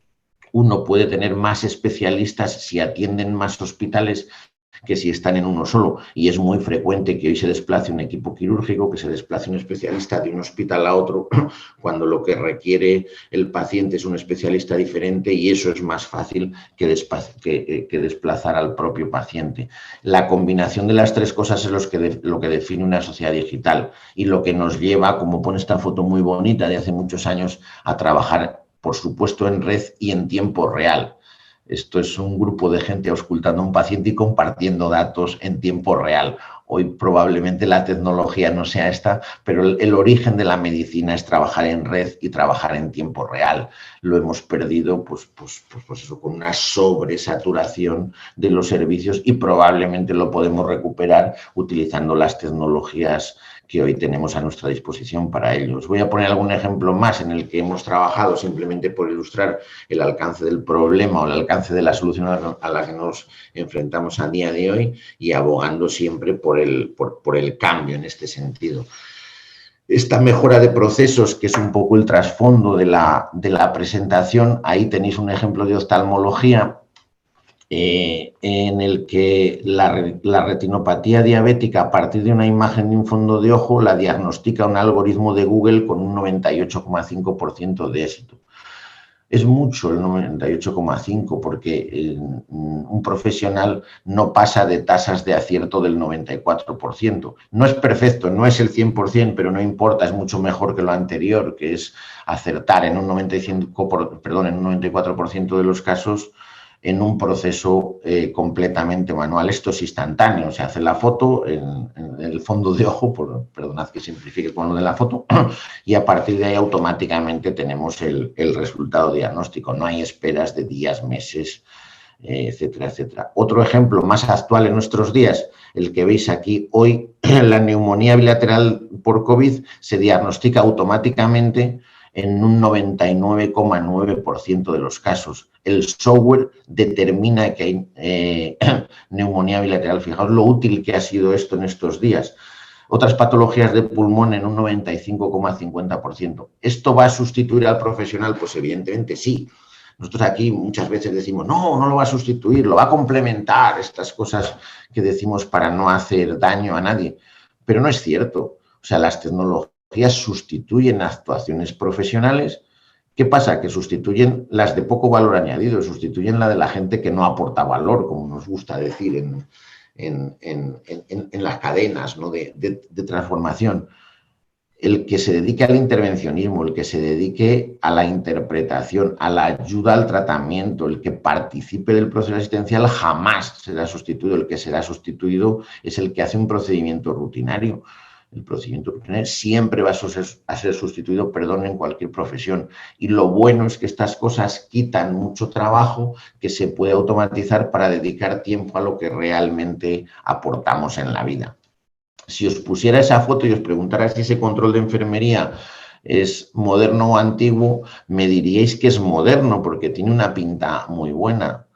Speaker 3: uno puede tener más especialistas si atienden más hospitales que si están en uno solo, y es muy frecuente que hoy se desplace un equipo quirúrgico, que se desplace un especialista de un hospital a otro, cuando lo que requiere el paciente es un especialista diferente, y eso es más fácil que desplazar al propio paciente. La combinación de las 3 cosas es lo que define una sociedad digital, y lo que nos lleva, como pone esta foto muy bonita de hace muchos años, a trabajar, por supuesto, en red y en tiempo real. Esto es un grupo de gente auscultando a un paciente y compartiendo datos en tiempo real. Hoy probablemente la tecnología no sea esta, pero el origen de la medicina es trabajar en red y trabajar en tiempo real. Lo hemos perdido pues eso, con una sobresaturación de los servicios, y probablemente lo podemos recuperar utilizando las tecnologías que hoy tenemos a nuestra disposición para ello. Os voy a poner algún ejemplo más en el que hemos trabajado, simplemente por ilustrar el alcance del problema o el alcance de la solución a la que nos enfrentamos a día de hoy, y abogando siempre por el cambio en este sentido. Esta mejora de procesos, que es un poco el trasfondo de la presentación, ahí tenéis un ejemplo de oftalmología, en el que la retinopatía diabética, a partir de una imagen de un fondo de ojo, la diagnostica un algoritmo de Google con un 98,5% de éxito. Es mucho el 98,5%, porque un profesional no pasa de tasas de acierto del 94%. No es perfecto, no es el 100%, pero no importa, es mucho mejor que lo anterior, que es acertar en un 94% de los casos en un proceso completamente manual. Esto es instantáneo, se hace la foto en el fondo de ojo, perdonad que simplifique con lo de la foto, y a partir de ahí automáticamente tenemos el resultado diagnóstico. No hay esperas de días, meses, etcétera, etcétera. Otro ejemplo más actual en nuestros días, el que veis aquí hoy, la neumonía bilateral por COVID se diagnostica automáticamente en un 99,9% de los casos. El software determina que hay neumonía bilateral. Fijaos lo útil que ha sido esto en estos días. Otras patologías de pulmón en un 95,50%. ¿Esto va a sustituir al profesional? Pues evidentemente sí. Nosotros aquí muchas veces decimos, no, no lo va a sustituir, lo va a complementar, estas cosas que decimos para no hacer daño a nadie. Pero no es cierto. O sea, las tecnologías sustituyen actuaciones profesionales. ¿Qué pasa? Que sustituyen las de poco valor añadido, sustituyen la de la gente que no aporta valor, como nos gusta decir en las cadenas, ¿no?, de transformación. El que se dedique al intervencionismo, el que se dedique a la interpretación, a la ayuda al tratamiento, el que participe del proceso asistencial jamás será sustituido. El que será sustituido es el que hace un procedimiento rutinario. El procedimiento rutinario siempre va a ser sustituido, en cualquier profesión. Y lo bueno es que estas cosas quitan mucho trabajo que se puede automatizar para dedicar tiempo a lo que realmente aportamos en la vida. Si os pusiera esa foto y os preguntara si ese control de enfermería es moderno o antiguo, me diríais que es moderno porque tiene una pinta muy buena,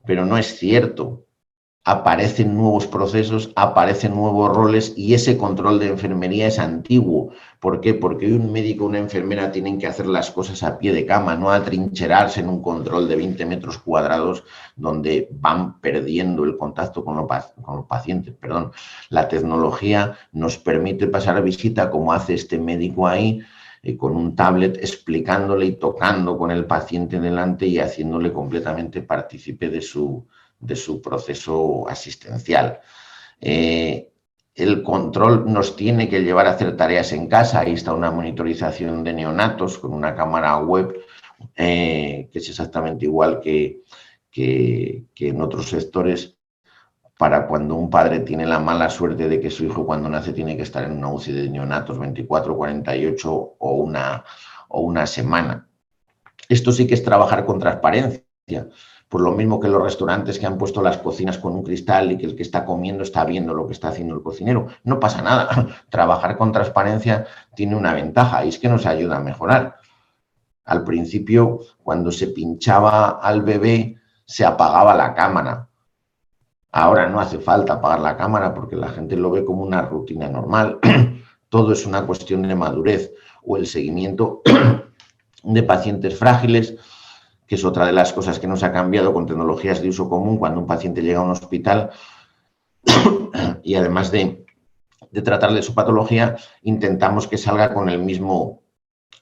Speaker 3: pero no es cierto. Aparecen nuevos procesos, aparecen nuevos roles y ese control de enfermería es antiguo. ¿Por qué? Porque hoy un médico o una enfermera tienen que hacer las cosas a pie de cama, no atrincherarse en un control de 20 metros cuadrados donde van perdiendo el contacto con los pacientes. La tecnología nos permite pasar visita como hace este médico ahí, con un tablet explicándole y tocando con el paciente delante y haciéndole completamente partícipe de su proceso asistencial. El control nos tiene que llevar a hacer tareas en casa. Ahí está una monitorización de neonatos con una cámara web, que es exactamente igual que en otros sectores, para cuando un padre tiene la mala suerte de que su hijo cuando nace tiene que estar en una UCI de neonatos 24, 48 o una semana. Esto sí que es trabajar con transparencia. Por lo mismo que los restaurantes que han puesto las cocinas con un cristal y que el que está comiendo está viendo lo que está haciendo el cocinero. No pasa nada. Trabajar con transparencia tiene una ventaja y es que nos ayuda a mejorar. Al principio, cuando se pinchaba al bebé, se apagaba la cámara. Ahora no hace falta apagar la cámara porque la gente lo ve como una rutina normal. Todo es una cuestión de madurez. O el seguimiento de pacientes frágiles, que es otra de las cosas que nos ha cambiado con tecnologías de uso común. Cuando un paciente llega a un hospital y además de tratarle su patología, intentamos que salga con el mismo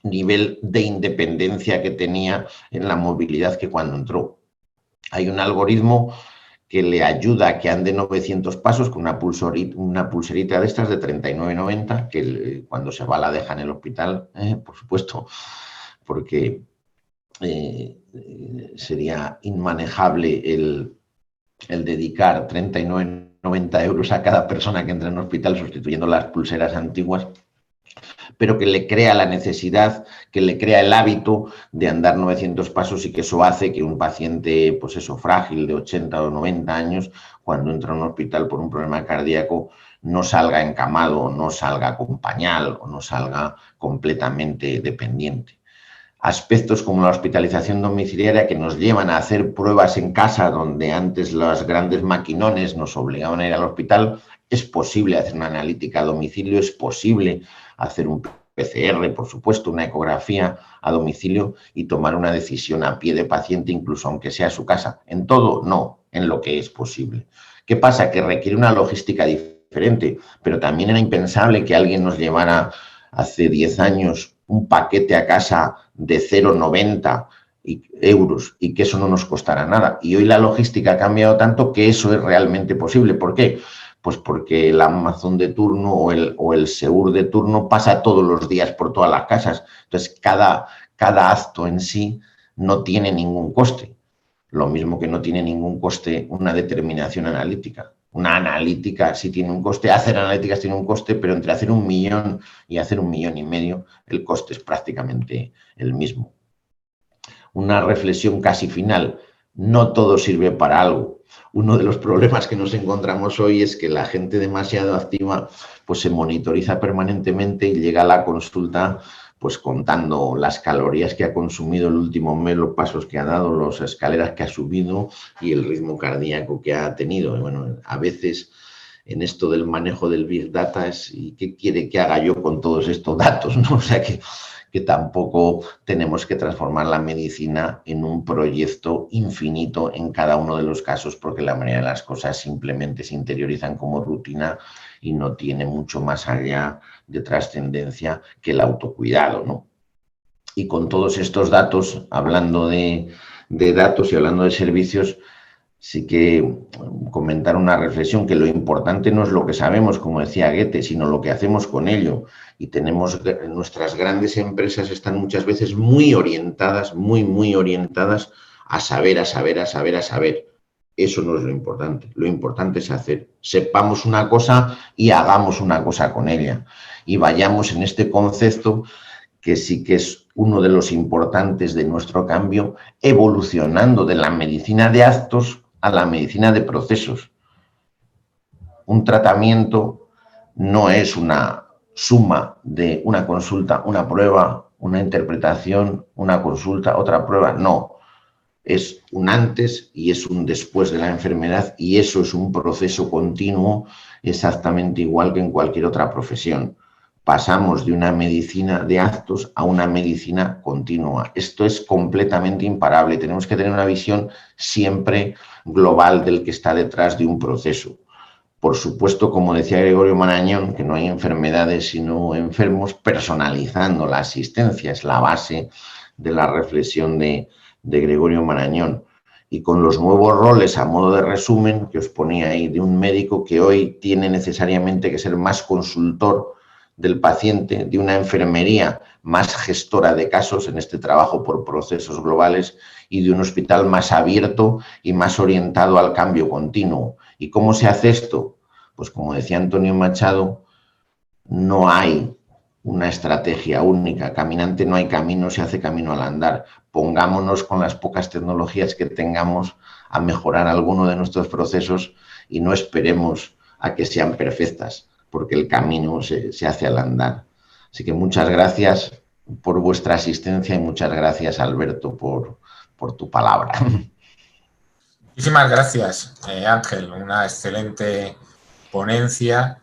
Speaker 3: nivel de independencia que tenía en la movilidad que cuando entró. Hay un algoritmo que le ayuda a que ande 900 pasos con una pulserita de estas de 39,90, que cuando se va la deja en el hospital, por supuesto, porque sería inmanejable el dedicar 39,90 euros a cada persona que entra en un hospital sustituyendo las pulseras antiguas, pero que le crea la necesidad, que le crea el hábito de andar 900 pasos y que eso hace que un paciente, pues eso, frágil de 80 o 90 años, cuando entra a un hospital por un problema cardíaco, no salga encamado, no salga con pañal o no salga completamente dependiente. Aspectos como la hospitalización domiciliaria que nos llevan a hacer pruebas en casa, donde antes los grandes maquinones nos obligaban a ir al hospital. Es posible hacer una analítica a domicilio, es posible hacer un PCR, por supuesto, una ecografía a domicilio y tomar una decisión a pie de paciente, incluso aunque sea su casa. En todo, no, en lo que es posible. ¿Qué pasa? Que requiere una logística diferente, pero también era impensable que alguien nos llevara hace 10 años un paquete a casa de 0,90 euros y que eso no nos costará nada. Y hoy la logística ha cambiado tanto que eso es realmente posible. ¿Por qué? Pues porque el Amazon de turno o el Seur de turno pasa todos los días por todas las casas. Entonces, cada acto en sí no tiene ningún coste. Lo mismo que no tiene ningún coste una determinación analítica. Una analítica sí tiene un coste, hacer analíticas tiene un coste, pero entre hacer 1 millón y hacer 1,5 millones, el coste es prácticamente el mismo. Una reflexión casi final. No todo sirve para algo. Uno de los problemas que nos encontramos hoy es que la gente demasiado activa pues se monitoriza permanentemente y llega a la consulta pues contando las calorías que ha consumido el último mes, los pasos que ha dado, las escaleras que ha subido y el ritmo cardíaco que ha tenido. Y bueno, a veces en esto del manejo del Big Data es ¿y qué quiere que haga yo con todos estos datos? ¿No? O sea que tampoco tenemos que transformar la medicina en un proyecto infinito en cada uno de los casos, porque la mayoría de las cosas simplemente se interiorizan como rutina y no tiene mucho más allá de trascendencia que el autocuidado, ¿no? Y con todos estos datos, hablando de datos y hablando de servicios, sí que comentar una reflexión, que lo importante no es lo que sabemos, como decía Goethe, sino lo que hacemos con ello. Y nuestras grandes empresas están muchas veces muy orientadas, muy orientadas a saber. Eso no es lo importante. Lo importante es hacer. Sepamos una cosa y hagamos una cosa con ella. Y vayamos en este concepto que sí que es uno de los importantes de nuestro cambio, evolucionando de la medicina de actos a la medicina de procesos. Un tratamiento no es una suma de una consulta, una prueba, una interpretación, una consulta, otra prueba, no. Es un antes y es un después de la enfermedad y eso es un proceso continuo exactamente igual que en cualquier otra profesión. Pasamos de una medicina de actos a una medicina continua. Esto es completamente imparable. Tenemos que tener una visión siempre global del que está detrás de un proceso. Por supuesto, como decía Gregorio Marañón, que no hay enfermedades sino enfermos, personalizando la asistencia. Es la base de la reflexión de Gregorio Marañón. Y con los nuevos roles, a modo de resumen, que os ponía ahí, de un médico que hoy tiene necesariamente que ser más consultor del paciente, de una enfermería más gestora de casos en este trabajo por procesos globales y de un hospital más abierto y más orientado al cambio continuo. ¿Y cómo se hace esto? Pues como decía Antonio Machado, no hay una estrategia única. Caminante no hay camino, se hace camino al andar. Pongámonos con las pocas tecnologías que tengamos a mejorar alguno de nuestros procesos y no esperemos a que sean perfectas, porque el camino se hace al andar. Así que muchas gracias por vuestra asistencia y muchas gracias, Alberto, por tu palabra.
Speaker 2: Muchísimas gracias, Ángel. Una excelente ponencia.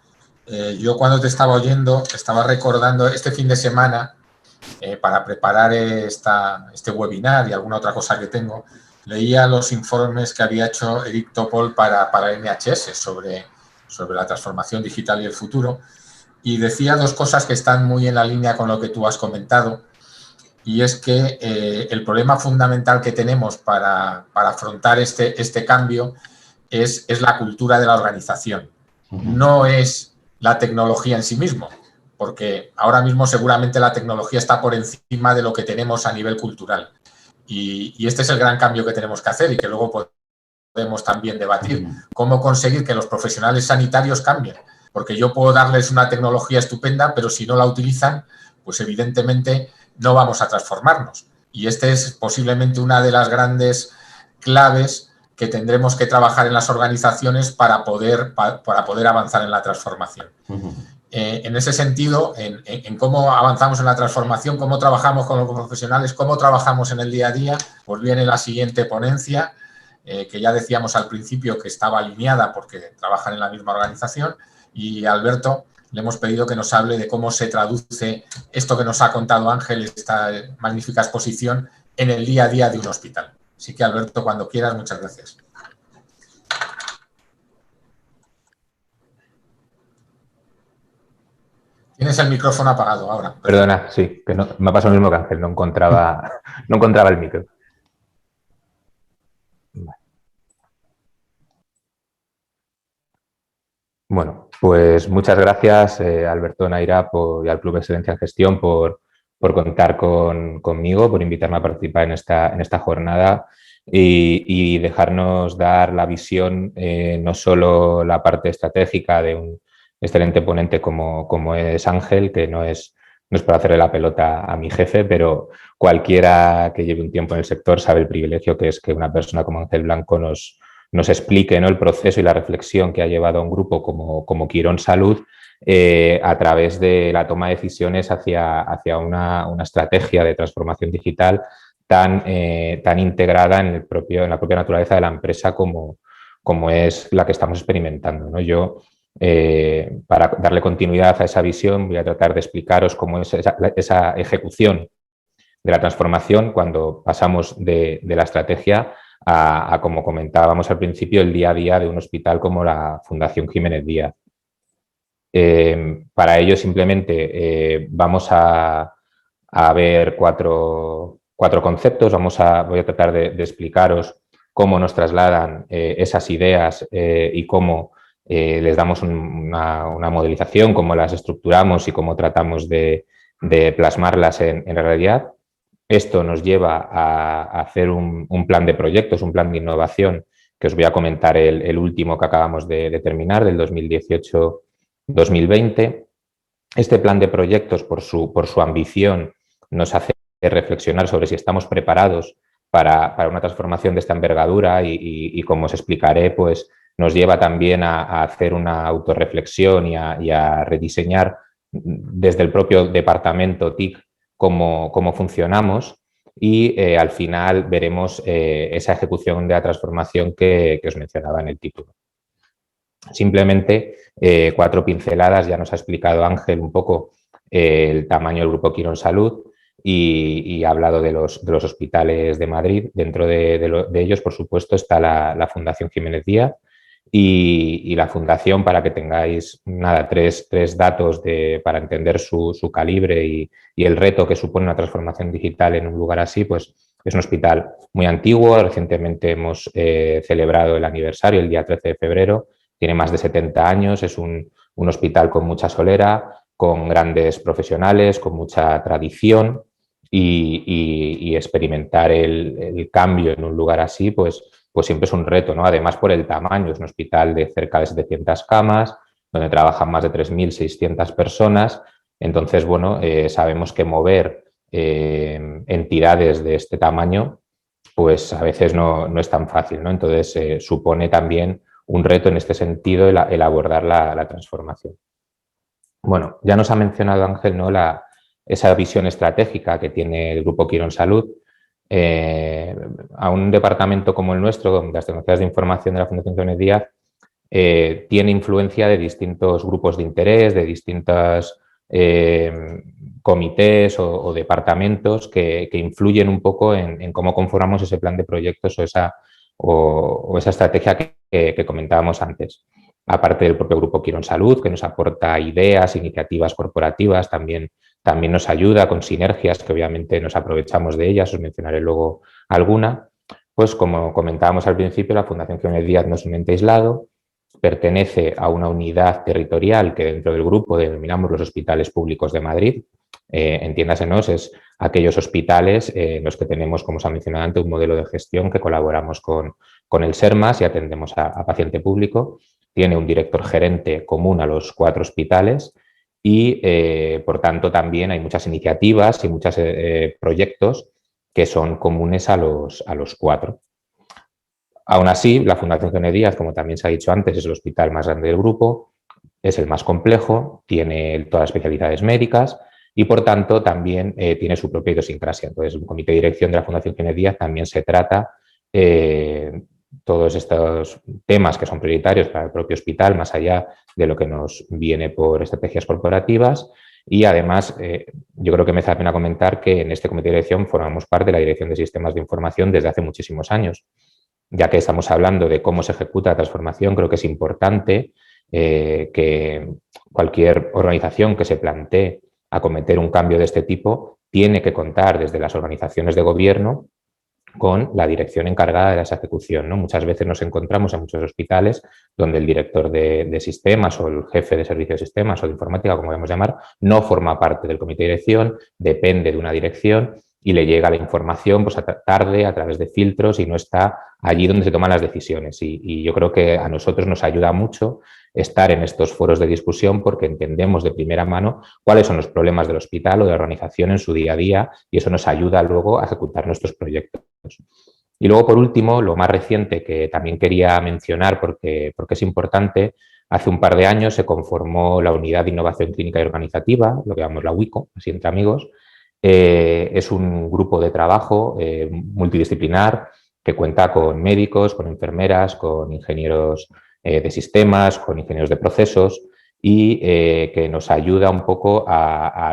Speaker 2: Yo cuando te estaba oyendo, estaba recordando este fin de semana, para preparar este webinar y alguna otra cosa que tengo, leía los informes que había hecho Eric Topol para NHS sobre la transformación digital y el futuro, y decía dos cosas que están muy en la línea con lo que tú has comentado, y es que el problema fundamental que tenemos para afrontar este cambio es la cultura de la organización. No es la tecnología en sí mismo, porque ahora mismo seguramente la tecnología está por encima de lo que tenemos a nivel cultural. Y este es el gran cambio que tenemos que hacer y que luego podemos también debatir. Cómo conseguir que los profesionales sanitarios cambien. Porque yo puedo darles una tecnología estupenda, pero si no la utilizan, pues evidentemente no vamos a transformarnos. Y este es posiblemente una de las grandes claves que tendremos que trabajar en las organizaciones para poder avanzar en la transformación. En ese sentido, en cómo avanzamos en la transformación, cómo trabajamos con los profesionales, cómo trabajamos en el día a día, pues viene la siguiente ponencia, que ya decíamos al principio que estaba alineada porque trabajan en la misma organización, y Alberto le hemos pedido que nos hable de cómo se traduce esto que nos ha contado Ángel, esta magnífica exposición, en el día a día de un hospital. Así que, Alberto, cuando quieras, muchas gracias. Tienes el micrófono apagado ahora.
Speaker 4: Perdona, sí, que no, me ha pasado lo mismo que Ángel, no encontraba el micro. Bueno, pues muchas gracias, Alberto Naira, y al Club Excelencia en Gestión por contar conmigo, por invitarme a participar en esta jornada y dejarnos dar la visión, no solo la parte estratégica de un excelente ponente como es Ángel, que no es para hacerle la pelota a mi jefe, pero cualquiera que lleve un tiempo en el sector sabe el privilegio que es que una persona como Ángel Blanco nos explique, ¿no?, el proceso y la reflexión que ha llevado a un grupo como Quirón Salud a través de la toma de decisiones hacia una estrategia de transformación digital tan integrada en la propia naturaleza de la empresa como es la que estamos experimentando, ¿no? Yo, para darle continuidad a esa visión, voy a tratar de explicaros cómo es esa ejecución de la transformación cuando pasamos de la estrategia a, como comentábamos al principio, el día a día de un hospital como la Fundación Jiménez Díaz. Para ello simplemente vamos a ver cuatro conceptos. Voy a tratar de explicaros cómo nos trasladan esas ideas y cómo les damos una modelización, cómo las estructuramos y cómo tratamos de plasmarlas en la realidad. Esto nos lleva a hacer un plan de proyectos, un plan de innovación, que os voy a comentar el último que acabamos de terminar, del 2018-2020. Este plan de proyectos, por su ambición, nos hace reflexionar sobre si estamos preparados para una transformación de esta envergadura y como os explicaré, pues nos lleva también a hacer una autorreflexión y a rediseñar desde el propio departamento TIC cómo funcionamos y al final veremos esa ejecución de la transformación que os mencionaba en el título. Simplemente 4 pinceladas, ya nos ha explicado Ángel un poco el tamaño del Grupo Quirónsalud y ha hablado de los hospitales de Madrid. Dentro de ellos, por supuesto, está la Fundación Jiménez Díaz y la Fundación, para que tengáis tres datos para entender su calibre y el reto que supone una transformación digital en un lugar así, pues es un hospital muy antiguo. Recientemente hemos celebrado el aniversario, el día 13 de febrero. Tiene más de 70 años, es un hospital con mucha solera, con grandes profesionales, con mucha tradición y experimentar el cambio en un lugar así, pues siempre es un reto, ¿no? Además, por el tamaño, es un hospital de cerca de 700 camas, donde trabajan más de 3.600 personas. Entonces, bueno, sabemos que mover entidades de este tamaño, pues a veces no es tan fácil, ¿no? Entonces, supone también un reto en este sentido el abordar la transformación. Bueno, ya nos ha mencionado Ángel, ¿no?, esa visión estratégica que tiene el Grupo Quirónsalud. A un departamento como el nuestro, de las tecnologías de información de la Fundación Jiménez Díaz, tiene influencia de distintos grupos de interés, de distintos comités o departamentos que influyen un poco en cómo conformamos ese plan de proyectos o esa estrategia que comentábamos antes. Aparte del propio Grupo Quirónsalud, que nos aporta ideas, iniciativas corporativas, también nos ayuda con sinergias que obviamente nos aprovechamos de ellas, os mencionaré luego alguna. Pues como comentábamos al principio, la Fundación Jiménez Díaz no es un ente aislado, pertenece a una unidad territorial que dentro del grupo denominamos los hospitales públicos de Madrid. Entiéndasenos, es aquellos hospitales en los que tenemos, como os ha mencionado antes, un modelo de gestión que colaboramos con el SERMAS y atendemos a paciente público. Tiene un director gerente común a los 4 hospitales y, por tanto, también hay muchas iniciativas y muchos proyectos que son comunes a los 4. Aún así, la Fundación Jiménez Díaz, como también se ha dicho antes, es el hospital más grande del grupo, es el más complejo, tiene todas las especialidades médicas y, por tanto, también tiene su propia idiosincrasia. Entonces, el comité de dirección de la Fundación Jiménez Díaz también se trata todos estos temas que son prioritarios para el propio hospital, más allá de lo que nos viene por estrategias corporativas. Y además, yo creo que merece la pena comentar que en este comité de dirección formamos parte de la Dirección de Sistemas de Información desde hace muchísimos años. Ya que estamos hablando de cómo se ejecuta la transformación, creo que es importante que cualquier organización que se plantee acometer un cambio de este tipo tiene que contar desde las organizaciones de gobierno con la dirección encargada de esa ejecución, ¿no? Muchas veces nos encontramos en muchos hospitales donde el director de sistemas o el jefe de servicio de sistemas o de informática, como podemos llamar, no forma parte del comité de dirección, depende de una dirección y le llega la información pues tarde a través de filtros y no está allí donde se toman las decisiones. Y yo creo que a nosotros nos ayuda mucho estar en estos foros de discusión porque entendemos de primera mano cuáles son los problemas del hospital o de la organización en su día a día y eso nos ayuda luego a ejecutar nuestros proyectos. Y luego, por último, lo más reciente que también quería mencionar porque es importante, Hace un par de años se conformó la Unidad de Innovación Clínica y Organizativa, lo que llamamos la UICO, así entre amigos. Es un grupo de trabajo multidisciplinar que cuenta con médicos, con enfermeras, con ingenieros de sistemas, con ingenieros de procesos y que nos ayuda un poco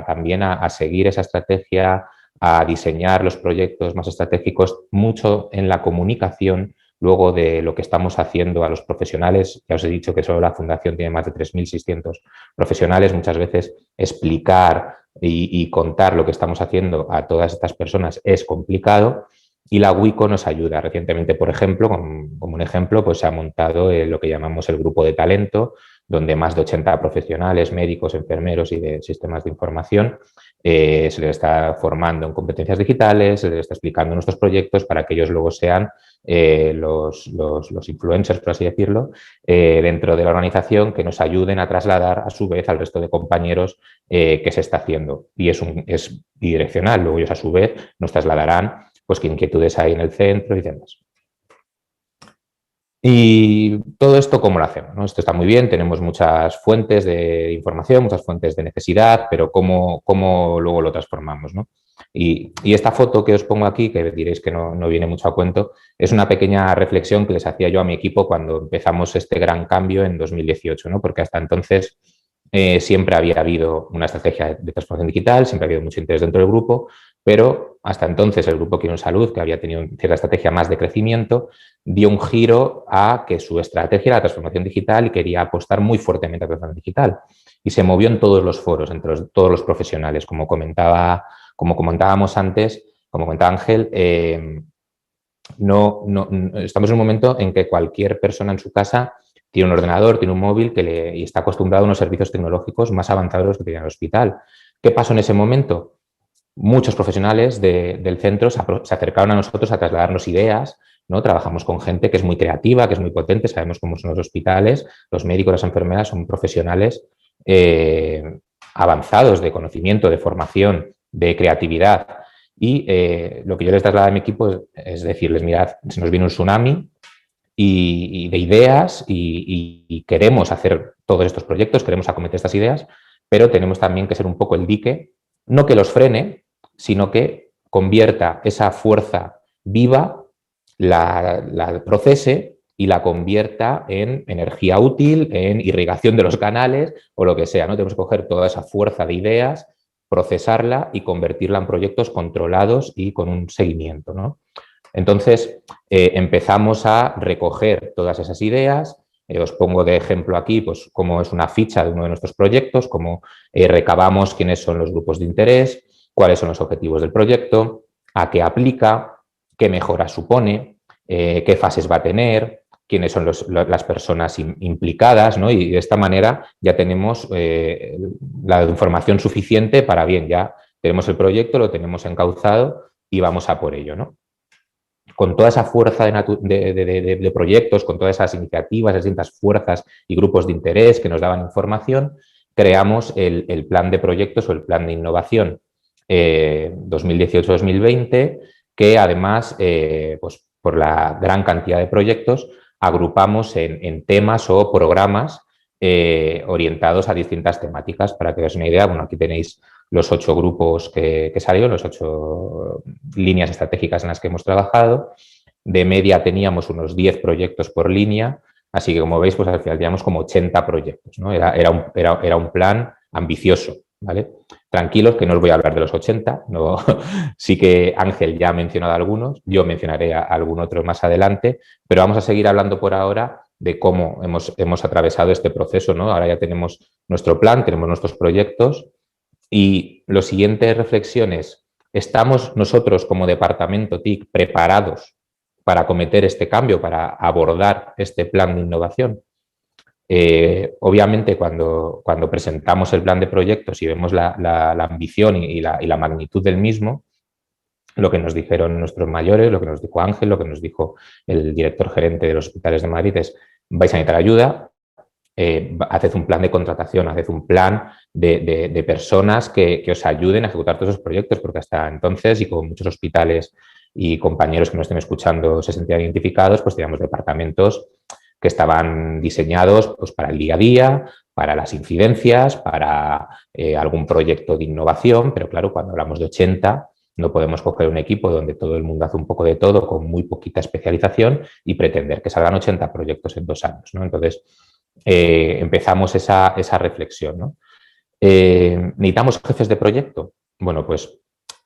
Speaker 4: también a seguir esa estrategia, a diseñar los proyectos más estratégicos, mucho en la comunicación luego de lo que estamos haciendo a los profesionales. Ya os he dicho que solo la Fundación tiene más de 3.600 profesionales. Muchas veces explicar y contar lo que estamos haciendo a todas estas personas es complicado y la UICO nos ayuda. Recientemente, por ejemplo, como un ejemplo, pues se ha montado lo que llamamos el grupo de talento, donde más de 80 profesionales, médicos, enfermeros y de sistemas de información se les está formando en competencias digitales, se les está explicando nuestros proyectos para que ellos luego sean los influencers, por así decirlo, dentro de la organización, que nos ayuden a trasladar a su vez al resto de compañeros qué se está haciendo. Y es bidireccional, luego ellos a su vez nos trasladarán pues qué inquietudes hay en el centro y demás. Y todo esto, ¿cómo lo hacemos? ¿No? Esto está muy bien, tenemos muchas fuentes de información, muchas fuentes de necesidad, pero ¿cómo luego lo transformamos? ¿No? Y esta foto que os pongo aquí, que diréis que no viene mucho a cuento, es una pequeña reflexión que les hacía yo a mi equipo cuando empezamos este gran cambio en 2018, ¿no? Porque hasta entonces siempre había habido una estrategia de transformación digital, siempre ha habido mucho interés dentro del grupo, pero hasta entonces el grupo Quirónsalud Salud, que había tenido cierta estrategia más de crecimiento, dio un giro a que su estrategia era la transformación digital y quería apostar muy fuertemente a la transformación digital. Y se movió en todos los foros, entre todos los profesionales, como comentábamos antes, como comentaba Ángel, estamos en un momento en que cualquier persona en su casa tiene un ordenador, tiene un móvil y está acostumbrado a unos servicios tecnológicos más avanzados que tiene el hospital. ¿Qué pasó en ese momento? Muchos profesionales del centro se acercaron a nosotros a trasladarnos ideas, ¿no? Trabajamos con gente que es muy creativa, que es muy potente, sabemos cómo son los hospitales, los médicos, las enfermeras son profesionales avanzados de conocimiento, de formación, de creatividad. Y lo que yo les traslado a mi equipo es decirles, mirad, se nos viene un tsunami y de ideas y queremos hacer todos estos proyectos, queremos acometer estas ideas, pero tenemos también que ser un poco el dique, no que los frene, sino que convierta esa fuerza viva, la procese y la convierta en energía útil, en irrigación de los canales o lo que sea, ¿no? Tenemos que coger toda esa fuerza de ideas, procesarla y convertirla en proyectos controlados y con un seguimiento, ¿no? Entonces, empezamos a recoger todas esas ideas. Os pongo de ejemplo aquí pues, cómo es una ficha de uno de nuestros proyectos, cómo recabamos quiénes son los grupos de interés, cuáles son los objetivos del proyecto, a qué aplica, qué mejoras supone, qué fases va a tener, quiénes son las personas implicadas, ¿no? Y de esta manera ya tenemos la información suficiente para, bien, ya tenemos el proyecto, lo tenemos encauzado y vamos a por ello, ¿no? Con toda esa fuerza de proyectos, con todas esas iniciativas, esas distintas fuerzas y grupos de interés que nos daban información, creamos el plan de proyectos o el plan de innovación 2018-2020, que además, pues por la gran cantidad de proyectos, agrupamos en temas o programas orientados a distintas temáticas. Para que os una idea, bueno, aquí tenéis los 8 grupos que salieron, las 8 líneas estratégicas en las que hemos trabajado. De media teníamos unos 10 proyectos por línea, así que como veis, pues al final teníamos como 80 proyectos, ¿no? Era un plan ambicioso, ¿vale? Tranquilos, que no os voy a hablar de los 80, no, sí que Ángel ya ha mencionado algunos, yo mencionaré a algún otro más adelante, pero vamos a seguir hablando por ahora de cómo hemos atravesado este proceso, ¿no? Ahora ya tenemos nuestro plan, tenemos nuestros proyectos y las siguientes reflexiones, ¿estamos nosotros como departamento TIC preparados para acometer este cambio, para abordar este plan de innovación? Obviamente, cuando presentamos el plan de proyectos y vemos la ambición y la magnitud del mismo, lo que nos dijeron nuestros mayores, lo que nos dijo Ángel, lo que nos dijo el director gerente de los hospitales de Madrid es: vais a necesitar ayuda, haced un plan de contratación, haced un plan de personas que os ayuden a ejecutar todos esos proyectos, porque hasta entonces, y con muchos hospitales y compañeros que nos estén escuchando se sentían identificados, pues teníamos departamentos que estaban diseñados pues, para el día a día, para las incidencias, para algún proyecto de innovación, pero claro, cuando hablamos de 80, no podemos coger un equipo donde todo el mundo hace un poco de todo con muy poquita especialización y pretender que salgan 80 proyectos en 2 años, ¿no? Entonces, empezamos esa reflexión, ¿no? ¿Necesitamos jefes de proyecto? Bueno, pues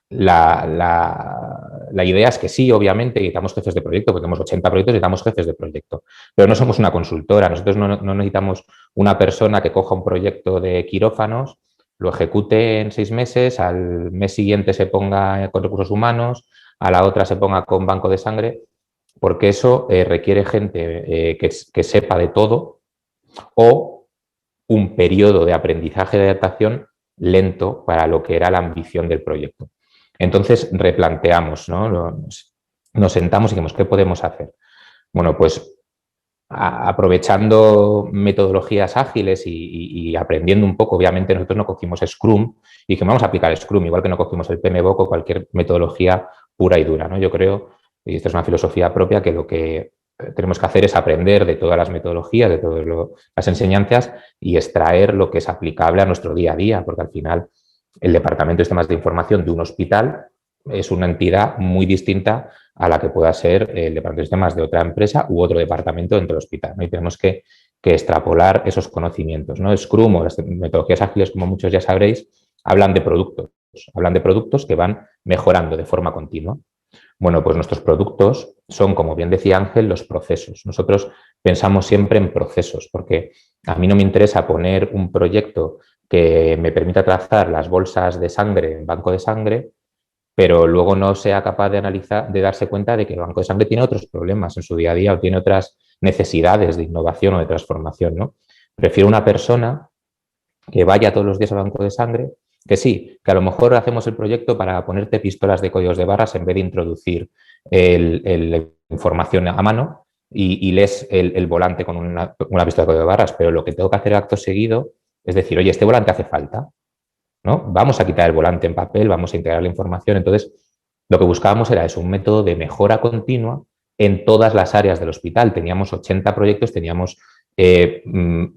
Speaker 4: la idea es que sí, obviamente, necesitamos jefes de proyecto, porque tenemos 80 proyectos, necesitamos jefes de proyecto, pero no somos una consultora, nosotros no necesitamos una persona que coja un proyecto de quirófanos, lo ejecute en 6 meses, al mes siguiente se ponga con recursos humanos, a la otra se ponga con banco de sangre, porque eso requiere gente que sepa de todo o un periodo de aprendizaje de adaptación lento para lo que era la ambición del proyecto. Entonces replanteamos, ¿no? Nos sentamos y dijimos, ¿qué podemos hacer? Bueno, pues aprovechando metodologías ágiles y aprendiendo un poco, obviamente nosotros no cogimos Scrum y dijimos, vamos a aplicar Scrum, igual que no cogimos el PMBOK o cualquier metodología pura y dura, ¿no? Yo creo, y esta es una filosofía propia, que lo que tenemos que hacer es aprender de todas las metodologías, de todas las enseñanzas y extraer lo que es aplicable a nuestro día a día, porque al final el Departamento de Sistemas de Información de un hospital es una entidad muy distinta a la que pueda ser el Departamento de Sistemas de otra empresa u otro departamento dentro del hospital, ¿no? Y tenemos que extrapolar esos conocimientos, ¿no? Scrum o las metodologías ágiles, como muchos ya sabréis, hablan de productos que van mejorando de forma continua. Bueno, pues nuestros productos son, como bien decía Ángel, los procesos. Nosotros pensamos siempre en procesos, porque a mí no me interesa poner un proyecto que me permita trazar las bolsas de sangre en banco de sangre, pero luego no sea capaz de analizar, de darse cuenta de que el banco de sangre tiene otros problemas en su día a día o tiene otras necesidades de innovación o de transformación, ¿no? Prefiero una persona que vaya todos los días al banco de sangre, que sí, que a lo mejor hacemos el proyecto para ponerte pistolas de códigos de barras en vez de introducir la información a mano y lees el volante con una pistola de código de barras, pero lo que tengo que hacer acto seguido es decir, oye, este volante hace falta, ¿no? Vamos a quitar el volante en papel, vamos a integrar la información. Entonces, lo que buscábamos era eso, un método de mejora continua en todas las áreas del hospital. Teníamos 80 proyectos, teníamos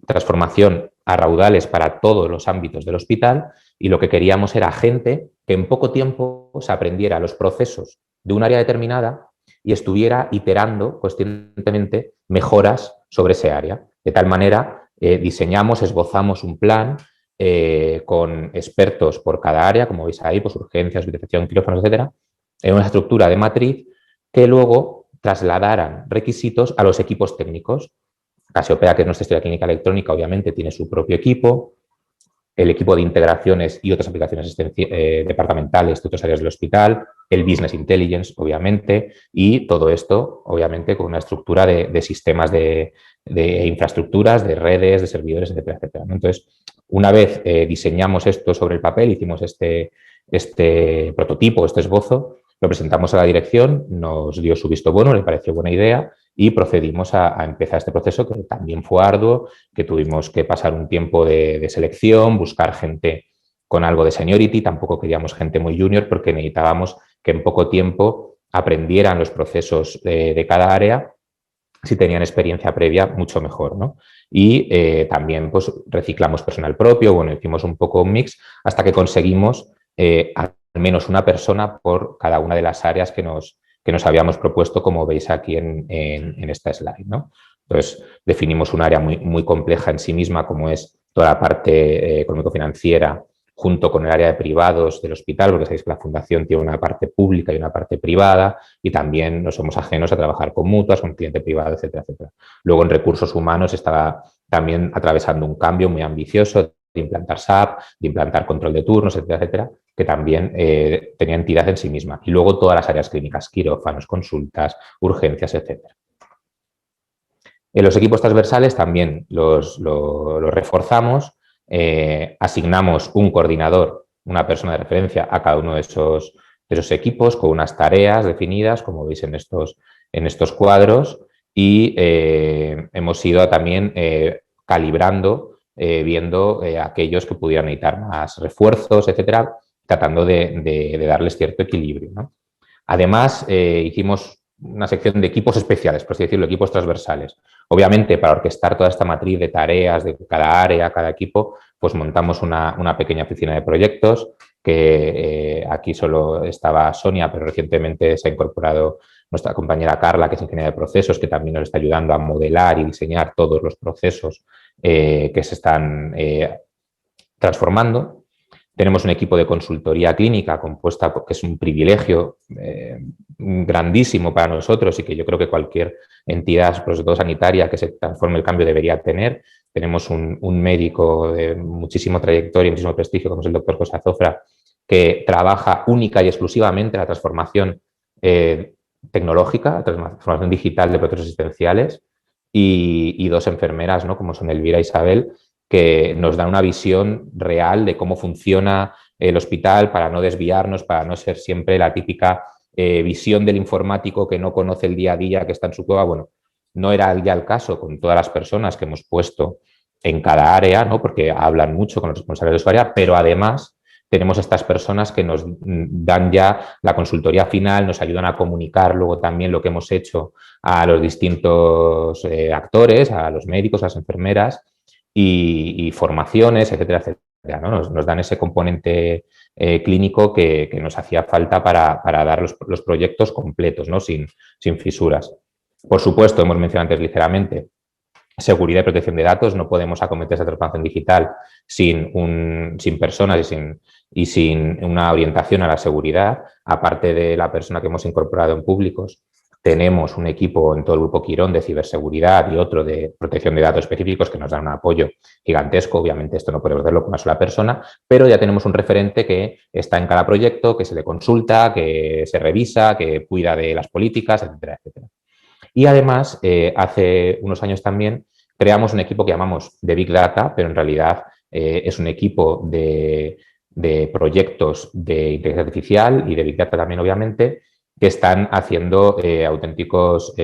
Speaker 4: transformación a raudales para todos los ámbitos del hospital y lo que queríamos era gente que en poco tiempo se aprendiera los procesos de un área determinada y estuviera iterando constantemente mejoras sobre ese área. De tal manera, diseñamos, esbozamos un plan con expertos por cada área, como veis ahí, pues urgencias, hospitalización, quirófanos, etcétera, en una estructura de matriz que luego trasladaran requisitos a los equipos técnicos. Casiopea, que es nuestra historia clínica electrónica, obviamente tiene su propio equipo, el equipo de integraciones y otras aplicaciones departamentales de otras áreas del hospital, el Business Intelligence, obviamente, y todo esto, obviamente, con una estructura de sistemas de infraestructuras, de redes, de servidores, etcétera, etcétera. Entonces, una vez diseñamos esto sobre el papel, hicimos este prototipo, este esbozo, lo presentamos a la dirección, nos dio su visto bueno, le pareció buena idea y procedimos a empezar este proceso que también fue arduo, que tuvimos que pasar un tiempo de selección, buscar gente con algo de seniority, tampoco queríamos gente muy junior porque necesitábamos que en poco tiempo aprendieran los procesos de cada área. Si tenían experiencia previa, mucho mejor, ¿no? Y también pues, reciclamos personal propio, bueno, hicimos un poco un mix hasta que conseguimos al menos una persona por cada una de las áreas que nos habíamos propuesto, como veis aquí en esta slide, ¿no? Entonces, definimos un área muy compleja en sí misma, como es toda la parte económico-financiera, junto con el área de privados del hospital, porque sabéis que la fundación tiene una parte pública y una parte privada, y también no somos ajenos a trabajar con mutuas, con cliente privado, etcétera, etcétera. Luego, en recursos humanos estaba también atravesando un cambio muy ambicioso de implantar SAP, de implantar control de turnos, etcétera, etcétera, que también tenía entidad en sí misma. Y luego todas las áreas clínicas, quirófanos, consultas, urgencias, etcétera. En los equipos transversales también los reforzamos, asignamos un coordinador, una persona de referencia a cada uno de esos equipos con unas tareas definidas, como veis en estos cuadros, y hemos ido también calibrando, viendo aquellos que pudieran necesitar más refuerzos, etcétera, tratando de darles cierto equilibrio, ¿no? Además, hicimos una sección de equipos especiales, por así decirlo, equipos transversales. Obviamente, para orquestar toda esta matriz de tareas de cada área, cada equipo, pues montamos una pequeña oficina de proyectos, que aquí solo estaba Sonia, pero recientemente se ha incorporado nuestra compañera Carla, que es ingeniera de procesos, que también nos está ayudando a modelar y diseñar todos los procesos que se están transformando. Tenemos un equipo de consultoría clínica compuesta, que es un privilegio grandísimo para nosotros y que yo creo que cualquier entidad, sobre todo sanitaria, que se transforme el cambio debería tener. Tenemos un médico de muchísima trayectoria y muchísimo prestigio, como es el doctor José Azofra, que trabaja única y exclusivamente en la transformación tecnológica, la transformación digital de procesos asistenciales, y dos enfermeras, ¿no?, como son Elvira e Isabel, que nos dan una visión real de cómo funciona el hospital para no desviarnos, para no ser siempre la típica visión del informático que no conoce el día a día, que está en su cueva. Bueno, no era ya el caso con todas las personas que hemos puesto en cada área, ¿no?, porque hablan mucho con los responsables de su área, pero además tenemos estas personas que nos dan ya la consultoría final, nos ayudan a comunicar luego también lo que hemos hecho a los distintos actores, a los médicos, a las enfermeras, y formaciones, etcétera, etcétera, ¿no? Nos dan ese componente clínico que nos hacía falta para dar los proyectos completos, ¿no?, sin fisuras. Por supuesto, hemos mencionado antes ligeramente seguridad y protección de datos. No podemos acometer esa transformación digital sin personas y sin una orientación a la seguridad. Aparte de la persona que hemos incorporado en públicos, tenemos un equipo en todo el Grupo Quirón de ciberseguridad y otro de protección de datos específicos que nos dan un apoyo gigantesco. Obviamente esto no podemos hacerlo con una sola persona, pero ya tenemos un referente que está en cada proyecto, que se le consulta, que se revisa, que cuida de las políticas, etcétera, etcétera. Y además, hace unos años también creamos un equipo que llamamos de Big Data, pero en realidad es un equipo de proyectos de inteligencia artificial y de Big Data también, obviamente, que están haciendo auténticos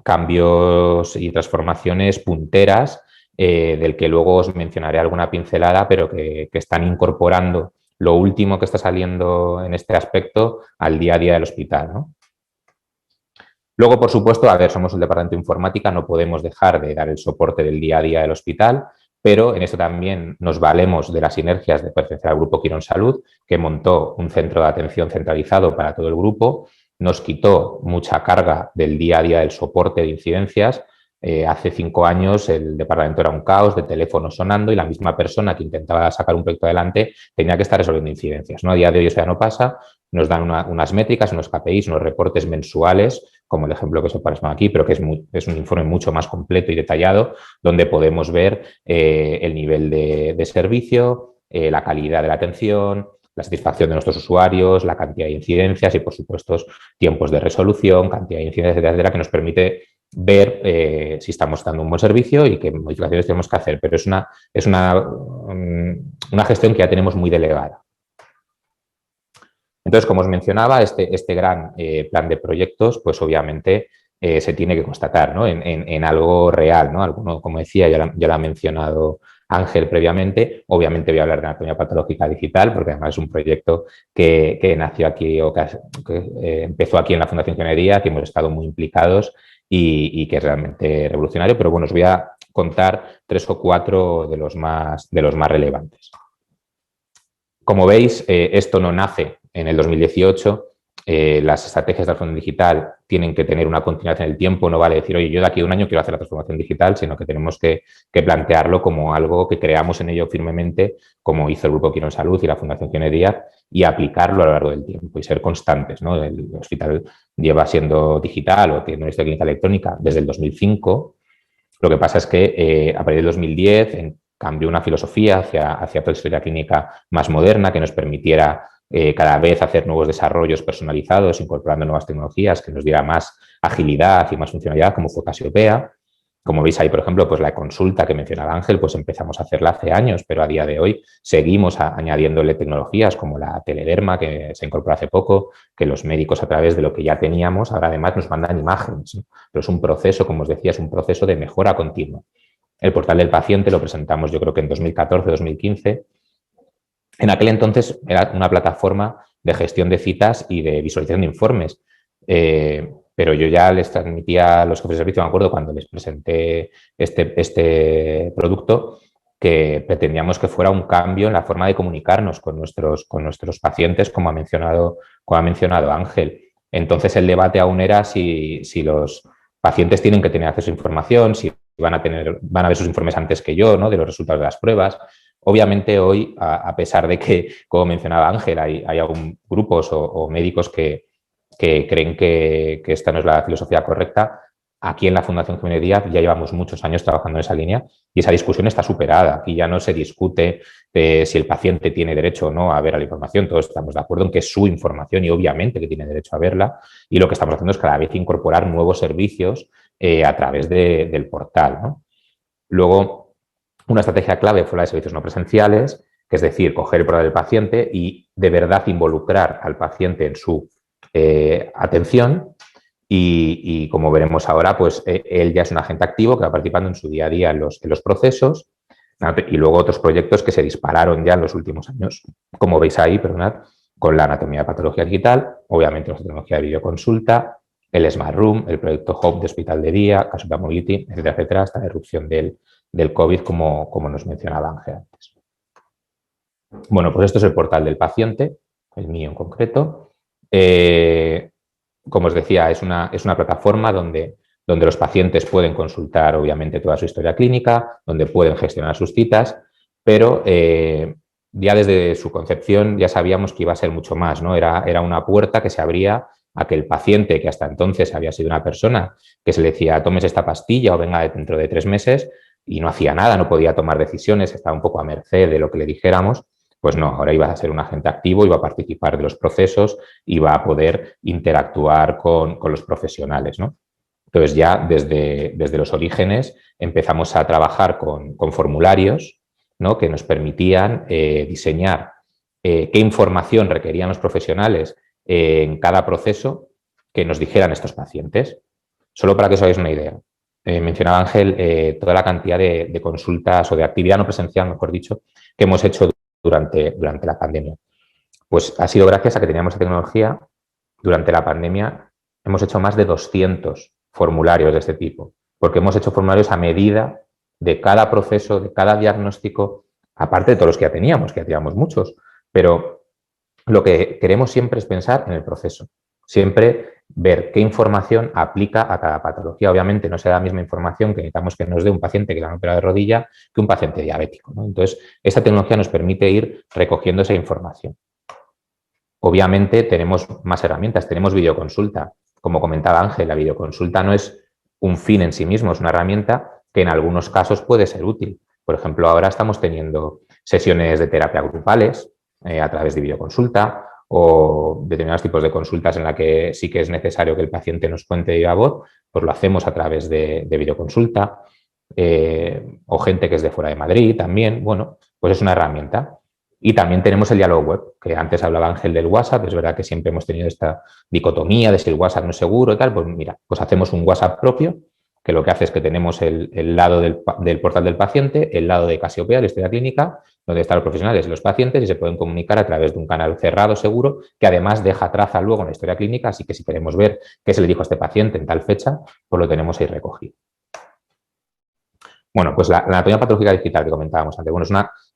Speaker 4: cambios y transformaciones punteras, del que luego os mencionaré alguna pincelada, pero que están incorporando lo último que está saliendo en este aspecto al día a día del hospital, ¿no? Luego, por supuesto, a ver, somos un departamento de informática, no podemos dejar de dar el soporte del día a día del hospital, pero en esto también nos valemos de las sinergias de pertenecer al Grupo Quirón Salud, que montó un centro de atención centralizado para todo el grupo, nos quitó mucha carga del día a día del soporte de incidencias. Hace 5 años el departamento era un caos de teléfonos sonando y la misma persona que intentaba sacar un proyecto adelante tenía que estar resolviendo incidencias, ¿no? A día de hoy eso ya no pasa, nos dan unas métricas, unos KPIs, unos reportes mensuales, como el ejemplo que os he plasmado aquí, pero que es un informe mucho más completo y detallado, donde podemos ver el nivel de servicio, la calidad de la atención, la satisfacción de nuestros usuarios, la cantidad de incidencias y, por supuesto, tiempos de resolución, cantidad de incidencias, etcétera, que nos permite ver si estamos dando un buen servicio y qué modificaciones tenemos que hacer. Pero es una gestión que ya tenemos muy delegada. Entonces, como os mencionaba, este gran plan de proyectos, pues obviamente se tiene que constatar, ¿no?, en algo real, ¿no? Alguno, como decía, ya lo ha mencionado Ángel previamente. Obviamente voy a hablar de anatomía patológica digital, porque además es un proyecto que nació aquí o que empezó aquí en la Fundación Ingeniería, que hemos estado muy implicados y que es realmente revolucionario. Pero bueno, os voy a contar 3 o 4 de los más relevantes. Como veis, esto no nace en el 2018. Las estrategias de transformación digital tienen que tener una continuidad en el tiempo. No vale decir, oye, yo de aquí a un año quiero hacer la transformación digital, sino que tenemos que plantearlo como algo que creamos en ello firmemente, como hizo el Grupo Quirón Salud y la Fundación Ingeniería, y aplicarlo a lo largo del tiempo y ser constantes, ¿no? El hospital lleva siendo digital o tiene una historia clínica electrónica desde el 2005. Lo que pasa es que a partir del 2010 cambió una filosofía hacia toda historia clínica más moderna, que nos permitiera cada vez hacer nuevos desarrollos personalizados, incorporando nuevas tecnologías que nos diera más agilidad y más funcionalidad, como fue Casiopea. Como veis ahí, por ejemplo, pues la consulta que mencionaba Ángel, pues empezamos a hacerla hace años, pero a día de hoy seguimos añadiéndole tecnologías como la telederma, que se incorporó hace poco, que los médicos, a través de lo que ya teníamos, ahora además nos mandan imágenes, ¿no? Pero es un proceso, como os decía, es un proceso de mejora continua. El portal del paciente lo presentamos, yo creo que en 2014-2015. En aquel entonces era una plataforma de gestión de citas y de visualización de informes. pero yo ya les transmitía a los jefes de servicio, me acuerdo cuando les presenté este producto, que pretendíamos que fuera un cambio en la forma de comunicarnos con nuestros pacientes, como ha mencionado Ángel. Entonces el debate aún era si los pacientes tienen que tener acceso a información, si van a ver sus informes antes que yo, ¿no?, de los resultados de las pruebas. Obviamente hoy, a pesar de que, como mencionaba Ángel, hay aún grupos o médicos que creen que esta no es la filosofía correcta, aquí en la Fundación Jiménez Díaz ya llevamos muchos años trabajando en esa línea y esa discusión está superada. Aquí ya no se discute si el paciente tiene derecho o no a ver la información. Todos estamos de acuerdo en que es su información y obviamente que tiene derecho a verla. Y lo que estamos haciendo es cada vez incorporar nuevos servicios a través del portal, ¿no? Luego, una estrategia clave fue la de servicios no presenciales, que es decir, coger el problema del paciente y de verdad involucrar al paciente en su atención. Y como veremos ahora, pues él ya es un agente activo que va participando en su día a día en los procesos, y luego otros proyectos que se dispararon ya en los últimos años, como veis ahí, perdonad, con la anatomía de patología digital, obviamente la tecnología de videoconsulta, el Smart Room, el proyecto Hope de Hospital de Día, Casualty Mobility, etcétera, etcétera, hasta la erupción del COVID, como nos mencionaba Ángel antes. Bueno, pues esto es el portal del paciente, el mío en concreto. Como os decía, es una plataforma donde los pacientes pueden consultar, obviamente, toda su historia clínica, donde pueden gestionar sus citas, pero ya desde su concepción ya sabíamos que iba a ser mucho más, ¿no? Era una puerta que se abría a que el paciente, que hasta entonces había sido una persona que se le decía tomes esta pastilla o venga dentro de 3 meses y no hacía nada, no podía tomar decisiones, estaba un poco a merced de lo que le dijéramos, pues no, ahora iba a ser un agente activo, iba a participar de los procesos, iba a poder interactuar con los profesionales, ¿no? Entonces ya desde los orígenes empezamos a trabajar con formularios, ¿no?, que nos permitían diseñar qué información requerían los profesionales en cada proceso que nos dijeran estos pacientes. Solo para que os hagáis una idea. Mencionaba Ángel toda la cantidad de consultas o de actividad no presencial, mejor dicho, que hemos hecho durante la pandemia. Pues ha sido gracias a que teníamos esta tecnología. Durante la pandemia hemos hecho más de 200 formularios de este tipo, porque hemos hecho formularios a medida de cada proceso, de cada diagnóstico, aparte de todos los que ya teníamos muchos, pero lo que queremos siempre es pensar en el proceso, siempre ver qué información aplica a cada patología. Obviamente no será la misma información que necesitamos que nos dé un paciente que le han operado de rodilla que un paciente diabético, ¿no? Entonces, esta tecnología nos permite ir recogiendo esa información. Obviamente tenemos más herramientas, tenemos videoconsulta. Como comentaba Ángel, la videoconsulta no es un fin en sí mismo, es una herramienta que en algunos casos puede ser útil. Por ejemplo, ahora estamos teniendo sesiones de terapia grupales a través de videoconsulta o determinados tipos de consultas en la que sí que es necesario que el paciente nos cuente de viva voz, pues lo hacemos a través de videoconsulta, o gente que es de fuera de Madrid también. Bueno, pues es una herramienta. Y también tenemos el diálogo web, que antes hablaba Ángel del WhatsApp. Es verdad que siempre hemos tenido esta dicotomía de si el WhatsApp no es seguro y tal. Pues mira, pues hacemos un WhatsApp propio, que lo que hace es que tenemos el lado del portal del paciente, el lado de Casiopea, la historia clínica, donde están los profesionales y los pacientes y se pueden comunicar a través de un canal cerrado, seguro, que además deja traza luego en la historia clínica, así que si queremos ver qué se le dijo a este paciente en tal fecha, pues lo tenemos ahí recogido. Bueno, pues la anatomía patológica digital que comentábamos antes, bueno,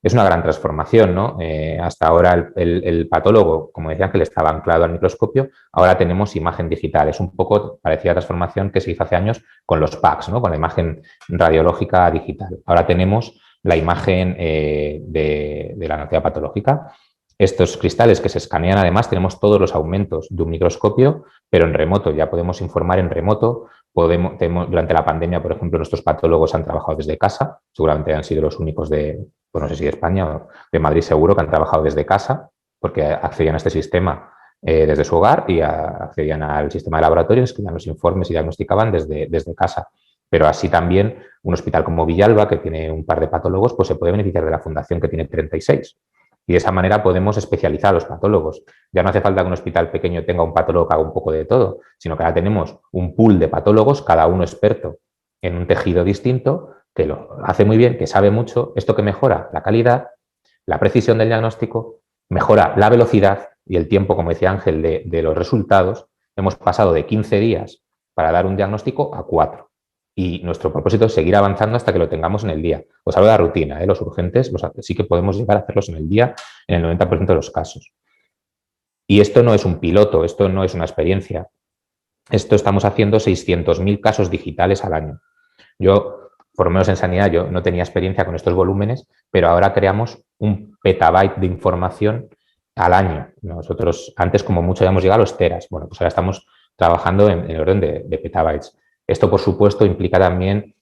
Speaker 4: es una gran transformación, ¿no? Hasta ahora el patólogo, como decía Ángel, estaba anclado al microscopio, ahora tenemos imagen digital. Es un poco parecida a la transformación que se hizo hace años con los PACS, ¿no?, con la imagen radiológica digital. Ahora tenemos la imagen de la anatomía patológica. Estos cristales que se escanean, además, tenemos todos los aumentos de un microscopio, pero en remoto. Ya podemos informar en remoto. Durante la pandemia, por ejemplo, nuestros patólogos han trabajado desde casa. Seguramente han sido los únicos pues no sé si de España o de Madrid, seguro, que han trabajado desde casa, porque accedían a este sistema desde su hogar y accedían al sistema de laboratorio, escribían los informes y diagnosticaban desde casa. Pero así también un hospital como Villalba, que tiene un par de patólogos, pues se puede beneficiar de la fundación, que tiene 36. Y de esa manera podemos especializar a los patólogos. Ya no hace falta que un hospital pequeño tenga un patólogo que haga un poco de todo, sino que ahora tenemos un pool de patólogos, cada uno experto en un tejido distinto, que lo hace muy bien, que sabe mucho. Esto que mejora la calidad, la precisión del diagnóstico, mejora la velocidad y el tiempo, como decía Ángel, de los resultados. Hemos pasado de 15 días para dar un diagnóstico a 4. Y nuestro propósito es seguir avanzando hasta que lo tengamos en el día. Os hablo de la rutina, los urgentes sí que podemos llegar a hacerlos en el día en el 90% de los casos. Y esto no es un piloto, esto no es una experiencia. Esto estamos haciendo 600.000 casos digitales al año. Yo, por lo menos en sanidad, yo no tenía experiencia con estos volúmenes, pero ahora creamos 1 petabyte de información al año. Nosotros antes como mucho habíamos llegado a los teras. Bueno, pues ahora estamos trabajando en el orden de petabytes. Esto, por supuesto, implica también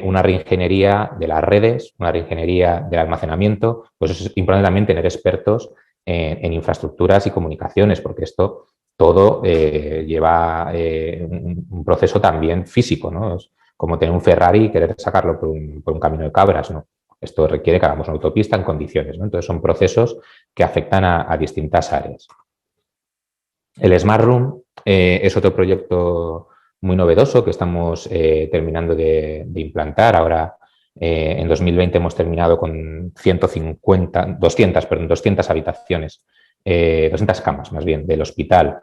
Speaker 4: una reingeniería de las redes, una reingeniería del almacenamiento. Pues es importante también tener expertos en infraestructuras y comunicaciones, porque esto todo lleva un proceso también físico, ¿no? Es como tener un Ferrari y querer sacarlo por un camino de cabras, ¿no? Esto requiere que hagamos una autopista en condiciones, ¿no? Entonces, son procesos que afectan a distintas áreas. El Smart Room es otro proyecto muy novedoso que estamos terminando de implantar. Ahora, en 2020 hemos terminado con 200 habitaciones, 200 camas más bien, del hospital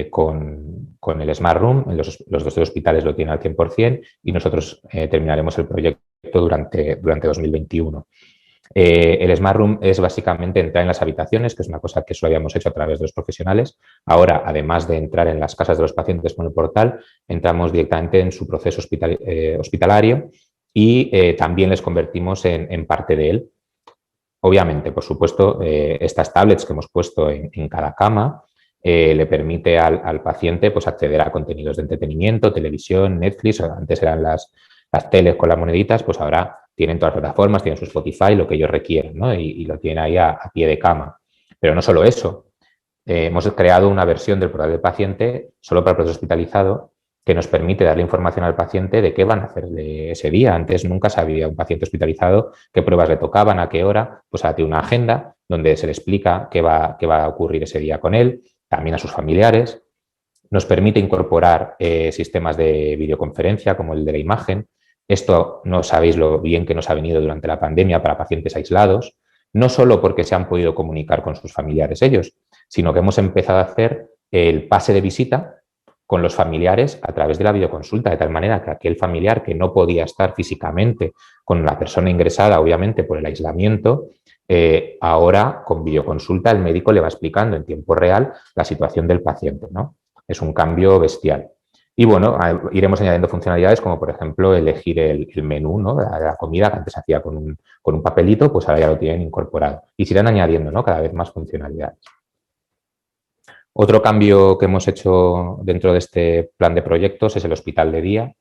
Speaker 4: con el Smart Room. Los 2 hospitales lo tienen al 100% y nosotros terminaremos el proyecto durante 2021. El Smart Room es básicamente entrar en las habitaciones, que es una cosa que solo habíamos hecho a través de los profesionales. Ahora, además de entrar en las casas de los pacientes con el portal, entramos directamente en su proceso hospitalario y también les convertimos en parte de él. Obviamente, por supuesto, estas tablets que hemos puesto en cada cama le permite al paciente pues, acceder a contenidos de entretenimiento, televisión, Netflix. Antes eran las teles con las moneditas, pues ahora tienen todas las plataformas, tienen su Spotify, lo que ellos requieran, ¿no? Y lo tienen ahí a pie de cama. Pero no solo eso. Hemos creado una versión del portal del paciente solo para el proceso hospitalizado que nos permite darle información al paciente de qué van a hacer ese día. Antes nunca sabía un paciente hospitalizado qué pruebas le tocaban, a qué hora. Pues ahora tiene una agenda donde se le explica qué va a ocurrir ese día con él, también a sus familiares. Nos permite incorporar sistemas de videoconferencia como el de la imagen. Esto no sabéis lo bien que nos ha venido durante la pandemia para pacientes aislados, no solo porque se han podido comunicar con sus familiares ellos, sino que hemos empezado a hacer el pase de visita con los familiares a través de la videoconsulta, de tal manera que aquel familiar que no podía estar físicamente con la persona ingresada, obviamente por el aislamiento, ahora con videoconsulta el médico le va explicando en tiempo real la situación del paciente, ¿no? Es un cambio bestial. Y bueno, iremos añadiendo funcionalidades como, por ejemplo, elegir el menú, ¿no? de la comida que antes se hacía con un papelito, pues ahora ya lo tienen incorporado. Y se irán añadiendo, ¿no? cada vez más funcionalidades. Otro cambio que hemos hecho dentro de este plan de proyectos es el hospital de día.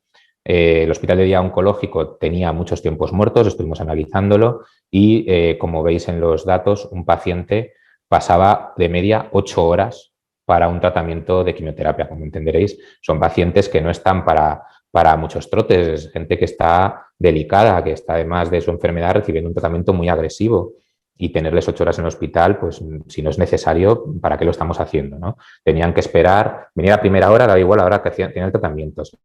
Speaker 4: El hospital de día oncológico tenía muchos tiempos muertos, estuvimos analizándolo y, como veis en los datos, un paciente pasaba de media 8 horas para un tratamiento de quimioterapia. Como entenderéis, son pacientes que no están para muchos trotes, es gente que está delicada, que está además de su enfermedad recibiendo un tratamiento muy agresivo. Y tenerles 8 horas en el hospital, pues si no es necesario, ¿para qué lo estamos haciendo? ¿no? Tenían que esperar, venir a primera hora, daba igual la hora que tenían el tratamiento. Se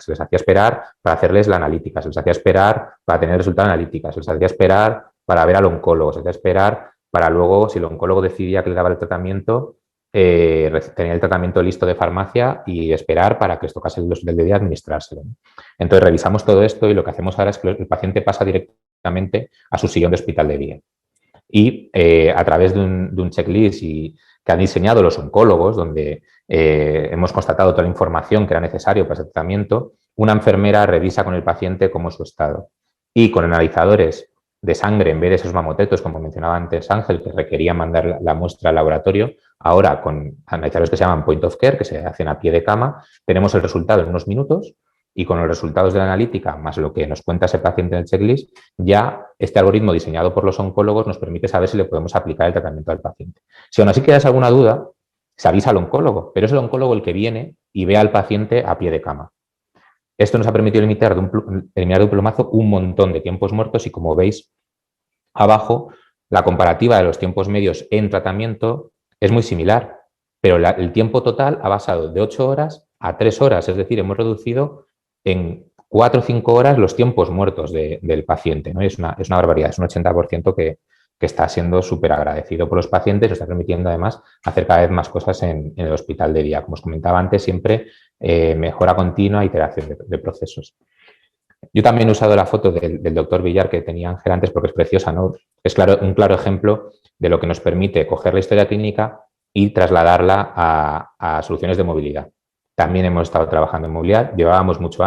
Speaker 4: les hacía esperar para hacerles la analítica, se les hacía esperar para tener el resultado de analítica, se les hacía esperar para ver al oncólogo, se les hacía esperar para luego, si el oncólogo decidía que le daba el tratamiento, tener el tratamiento listo de farmacia y esperar para que les tocase el hospital de día administrárselo. ¿no? Entonces, revisamos todo esto y lo que hacemos ahora es que el paciente pasa directamente a su sillón de hospital de día. Y a través de un checklist que han diseñado los oncólogos, donde hemos constatado toda la información que era necesario para ese tratamiento, una enfermera revisa con el paciente cómo es su estado. Y con analizadores de sangre, en vez de esos mamotetos, como mencionaba antes Ángel, que requerían mandar la muestra al laboratorio, ahora con analizadores que se llaman point of care, que se hacen a pie de cama, tenemos el resultado en unos minutos. Y con los resultados de la analítica, más lo que nos cuenta ese paciente en el checklist, ya este algoritmo diseñado por los oncólogos nos permite saber si le podemos aplicar el tratamiento al paciente. Si aún así quedas alguna duda, se avisa al oncólogo, pero es el oncólogo el que viene y ve al paciente a pie de cama. Esto nos ha permitido eliminar de un plumazo un montón de tiempos muertos y, como veis abajo, la comparativa de los tiempos medios en tratamiento es muy similar, pero el tiempo total ha pasado de 8 horas a 3 horas, es decir, hemos reducido en 4 o 5 horas los tiempos muertos del paciente, ¿no? Es una barbaridad, es un 80% que que está siendo súper agradecido por los pacientes, nos está permitiendo además hacer cada vez más cosas en el hospital de día. Como os comentaba antes, siempre mejora continua, iteración de procesos. Yo también he usado la foto del doctor Villar que tenía Ángel antes porque es preciosa, ¿no? Es un claro ejemplo de lo que nos permite coger la historia clínica y trasladarla a soluciones de movilidad. También hemos estado trabajando en movilidad, llevábamos muchos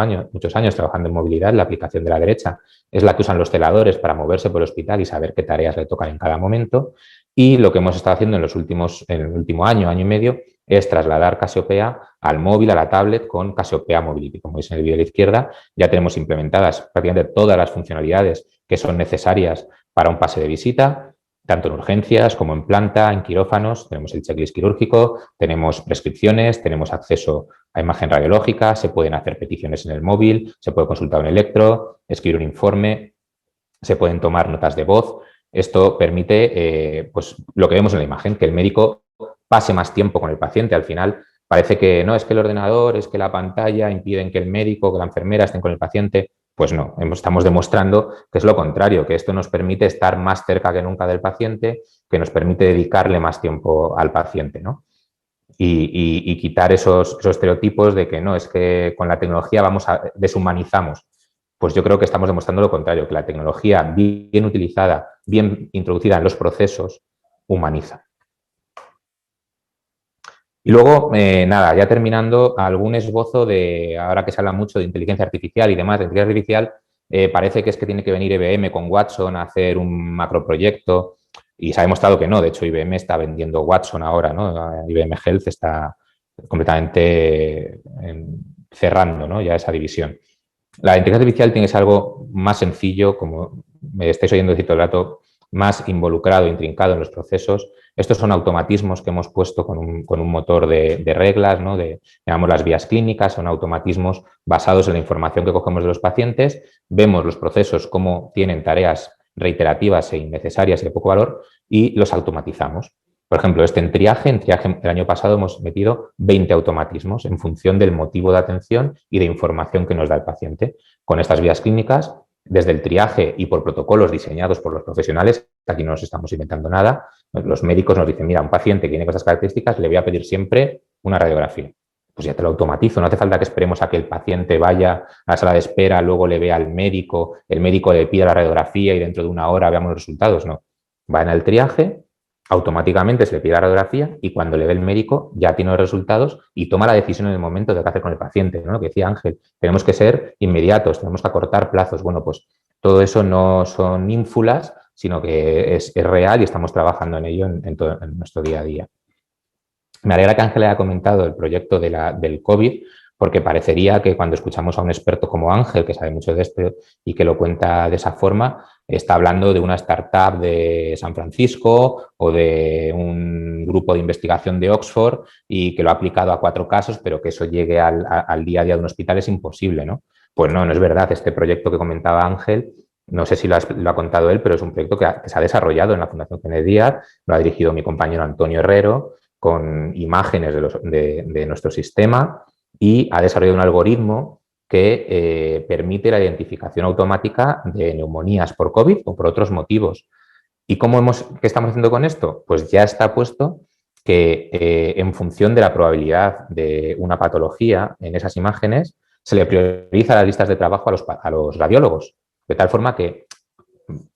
Speaker 4: años trabajando en movilidad. La aplicación de la derecha es la que usan los celadores para moverse por el hospital y saber qué tareas le tocan en cada momento. Y lo que hemos estado haciendo en el último año y medio, es trasladar Casiopea al móvil, a la tablet con Casiopea Mobility. Como veis en el vídeo de la izquierda, ya tenemos implementadas prácticamente todas las funcionalidades que son necesarias para un pase de visita, tanto en urgencias como en planta, en quirófanos. Tenemos el checklist quirúrgico, tenemos prescripciones, tenemos acceso a imagen radiológica, se pueden hacer peticiones en el móvil, se puede consultar un electro, escribir un informe, se pueden tomar notas de voz. Esto permite pues, lo que vemos en la imagen, que el médico pase más tiempo con el paciente. Al final parece que no, es que el ordenador, es que la pantalla impiden que el médico, que la enfermera estén con el paciente. Pues no, estamos demostrando que es lo contrario, que esto nos permite estar más cerca que nunca del paciente, que nos permite dedicarle más tiempo al paciente, ¿no? Y quitar esos estereotipos de que no, es que con la tecnología deshumanizamos. Pues yo creo que estamos demostrando lo contrario, que la tecnología bien utilizada, bien introducida en los procesos, humaniza. Y luego, nada, ya terminando, algún esbozo de, ahora que se habla mucho de inteligencia artificial y demás, de inteligencia artificial, parece que es que tiene que venir IBM con Watson a hacer un macroproyecto y se ha demostrado que no. De hecho, IBM está vendiendo Watson ahora, ¿no? IBM Health está completamente cerrando, ¿no? Ya esa división. La inteligencia artificial tiene que ser algo más sencillo, como me estáis oyendo decir todo el rato, más involucrado, intrincado en los procesos. Estos son automatismos que hemos puesto con un motor de reglas, ¿no? Llamamos las vías clínicas, son automatismos basados en la información que cogemos de los pacientes, vemos los procesos como tienen tareas reiterativas e innecesarias y de poco valor y los automatizamos. Por ejemplo, en triaje el año pasado hemos metido 20 automatismos en función del motivo de atención y de información que nos da el paciente. Con estas vías clínicas, desde el triaje y por protocolos diseñados por los profesionales, aquí no nos estamos inventando nada, los médicos nos dicen, mira, un paciente que tiene estas características, le voy a pedir siempre una radiografía. Pues ya te lo automatizo, no hace falta que esperemos a que el paciente vaya a la sala de espera, luego le vea al médico, el médico le pida la radiografía y dentro de una hora veamos los resultados. No, va en el triaje, automáticamente se le pide la radiografía y cuando le ve el médico ya tiene los resultados y toma la decisión en el momento de qué hacer con el paciente, ¿no? Lo que decía Ángel, tenemos que ser inmediatos, tenemos que acortar plazos. Bueno, pues todo eso no son ínfulas, sino que es real y estamos trabajando en ello en nuestro día a día. Me alegra que Ángel haya comentado el proyecto del COVID, porque parecería que cuando escuchamos a un experto como Ángel, que sabe mucho de esto y que lo cuenta de esa forma, está hablando de una startup de San Francisco o de un grupo de investigación de Oxford y que lo ha aplicado a 4 casos, pero que eso llegue al día a día de un hospital es imposible, ¿no? Pues no es verdad. Este proyecto que comentaba Ángel, no sé si lo ha contado él, pero es un proyecto que se ha desarrollado en la Fundación Kennedy Díaz, lo ha dirigido mi compañero Antonio Herrero, con imágenes de nuestro sistema y ha desarrollado un algoritmo que permite la identificación automática de neumonías por COVID o por otros motivos. ¿Y qué estamos haciendo con esto? Pues ya está puesto que en función de la probabilidad de una patología en esas imágenes, se le prioriza las listas de trabajo a los radiólogos, de tal forma que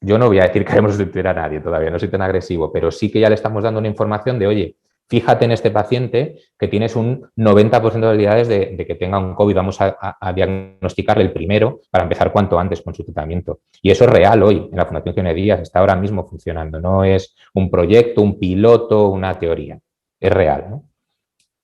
Speaker 4: yo no voy a decir que queremos sustituir a nadie todavía, no soy tan agresivo, pero sí que ya le estamos dando una información de, oye, fíjate en este paciente que tienes un 90% de probabilidades de que tenga un COVID. Vamos a diagnosticarle el primero para empezar cuanto antes con su tratamiento. Y eso es real hoy en la Fundación Kennedy Díaz, está ahora mismo funcionando. No es un proyecto, un piloto, una teoría. Es real, ¿no?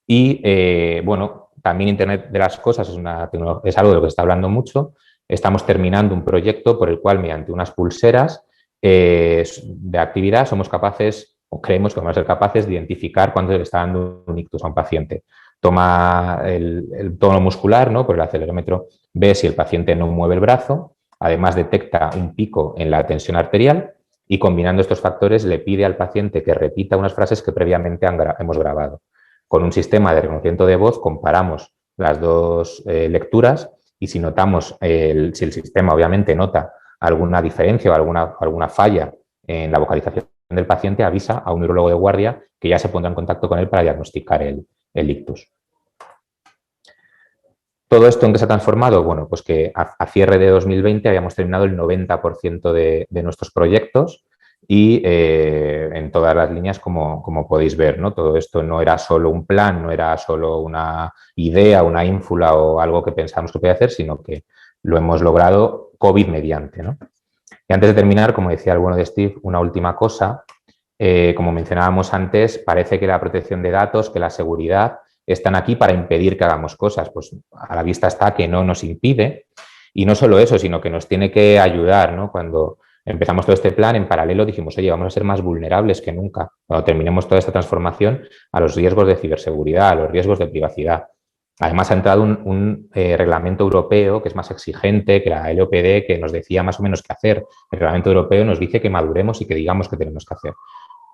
Speaker 4: Y, bueno, también Internet de las Cosas es algo de lo que se está hablando mucho. Estamos terminando un proyecto por el cual, mediante unas pulseras de actividad, somos capaces o creemos que vamos a ser capaces de identificar cuándo se le está dando un ictus a un paciente. Toma el tono muscular, ¿no? Por el acelerómetro ve si el paciente no mueve el brazo, además detecta un pico en la tensión arterial y combinando estos factores le pide al paciente que repita unas frases que previamente hemos grabado. Con un sistema de reconocimiento de voz comparamos las dos lecturas y si notamos, si el sistema obviamente nota alguna diferencia o alguna falla en la vocalización del paciente avisa a un neurólogo de guardia que ya se pondrá en contacto con él para diagnosticar el ictus. ¿Todo esto en qué se ha transformado? Bueno, pues que a cierre de 2020 habíamos terminado el 90% de nuestros proyectos y en todas las líneas, como podéis ver, ¿no? Todo esto no era solo un plan, no era solo una idea, una ínfula o algo que pensábamos que podía hacer, sino que lo hemos logrado COVID mediante, ¿no? Y antes de terminar, como decía el bueno de Steve, una última cosa. Como mencionábamos antes, parece que la protección de datos, que la seguridad están aquí para impedir que hagamos cosas. Pues a la vista está que no nos impide. Y no solo eso, sino que nos tiene que ayudar, ¿no? Cuando empezamos todo este plan, en paralelo dijimos, oye, vamos a ser más vulnerables que nunca, cuando terminemos toda esta transformación, a los riesgos de ciberseguridad, a los riesgos de privacidad. Además, ha entrado un reglamento europeo que es más exigente que la LOPD, que nos decía más o menos qué hacer. El reglamento europeo nos dice que maduremos y que digamos qué tenemos que hacer.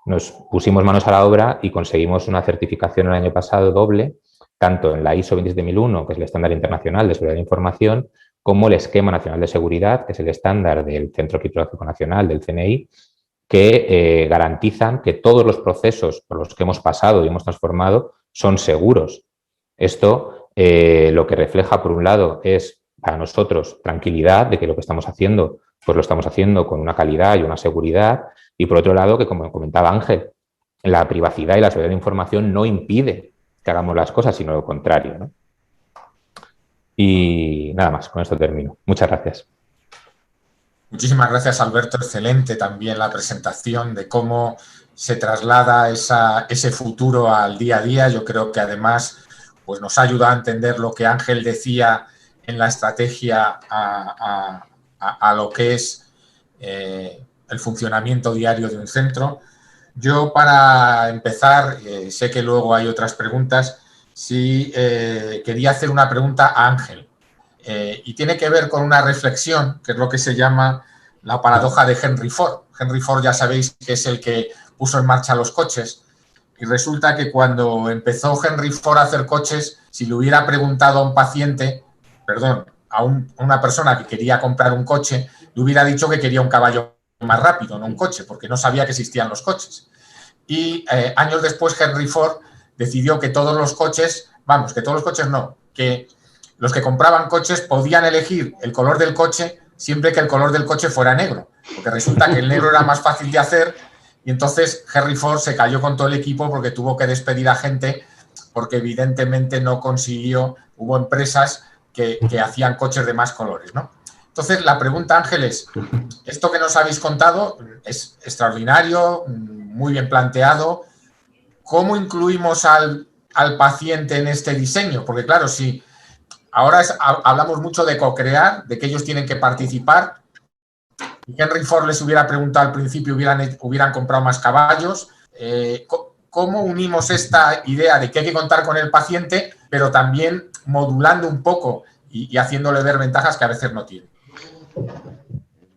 Speaker 4: Nos pusimos manos a la obra y conseguimos una certificación el año pasado doble, tanto en la ISO 27001, que es el estándar internacional de seguridad de información, como el Esquema Nacional de Seguridad, que es el estándar del Centro Criptográfico Nacional, del CNI, que garantizan que todos los procesos por los que hemos pasado y hemos transformado son seguros. Esto lo que refleja, por un lado, es para nosotros tranquilidad de que lo que estamos haciendo, pues lo estamos haciendo con una calidad y una seguridad, y por otro lado, que como comentaba Ángel, la privacidad y la seguridad de información no impide que hagamos las cosas, sino lo contrario, ¿no? Y nada más, con esto termino. Muchas gracias.
Speaker 2: Muchísimas gracias, Alberto. Excelente también la presentación de cómo se traslada ese futuro al día a día. Yo creo que además pues nos ayuda a entender lo que Ángel decía en la estrategia a lo que es el funcionamiento diario de un centro. Yo, para empezar, sé que luego hay otras preguntas, sí quería hacer una pregunta a Ángel. Y tiene que ver con una reflexión, que es lo que se llama la paradoja de Henry Ford. Henry Ford, ya sabéis que es el que puso en marcha los coches. Y resulta que cuando empezó Henry Ford a hacer coches, si le hubiera preguntado a un paciente, a una persona que quería comprar un coche, le hubiera dicho que quería un caballo más rápido, no un coche, porque no sabía que existían los coches. Y años después Henry Ford decidió que todos los coches, que los que compraban coches podían elegir el color del coche siempre que el color del coche fuera negro, porque resulta que el negro era más fácil de hacer y entonces Henry Ford se cayó con todo el equipo porque tuvo que despedir a gente porque evidentemente no consiguió, hubo empresas que hacían coches de más colores, ¿no? Entonces la pregunta, Ángel, es, esto que nos habéis contado es extraordinario, muy bien planteado. ¿Cómo incluimos al paciente en este diseño? Porque claro, si ahora hablamos mucho de co-crear, de que ellos tienen que participar. Si Henry Ford les hubiera preguntado al principio, hubieran comprado más caballos. ¿Cómo unimos esta idea de que hay que contar con el paciente, pero también modulando un poco y haciéndole ver ventajas que a veces no tiene?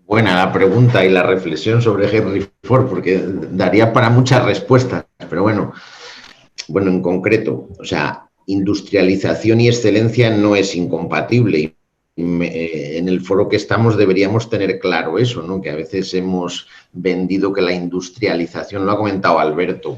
Speaker 3: Buena la pregunta y la reflexión sobre Henry Ford, porque daría para muchas respuestas. Pero bueno, en concreto, o sea, industrialización y excelencia no es incompatible. En el foro que estamos deberíamos tener claro eso, ¿no? Que a veces hemos vendido que la industrialización, lo ha comentado Alberto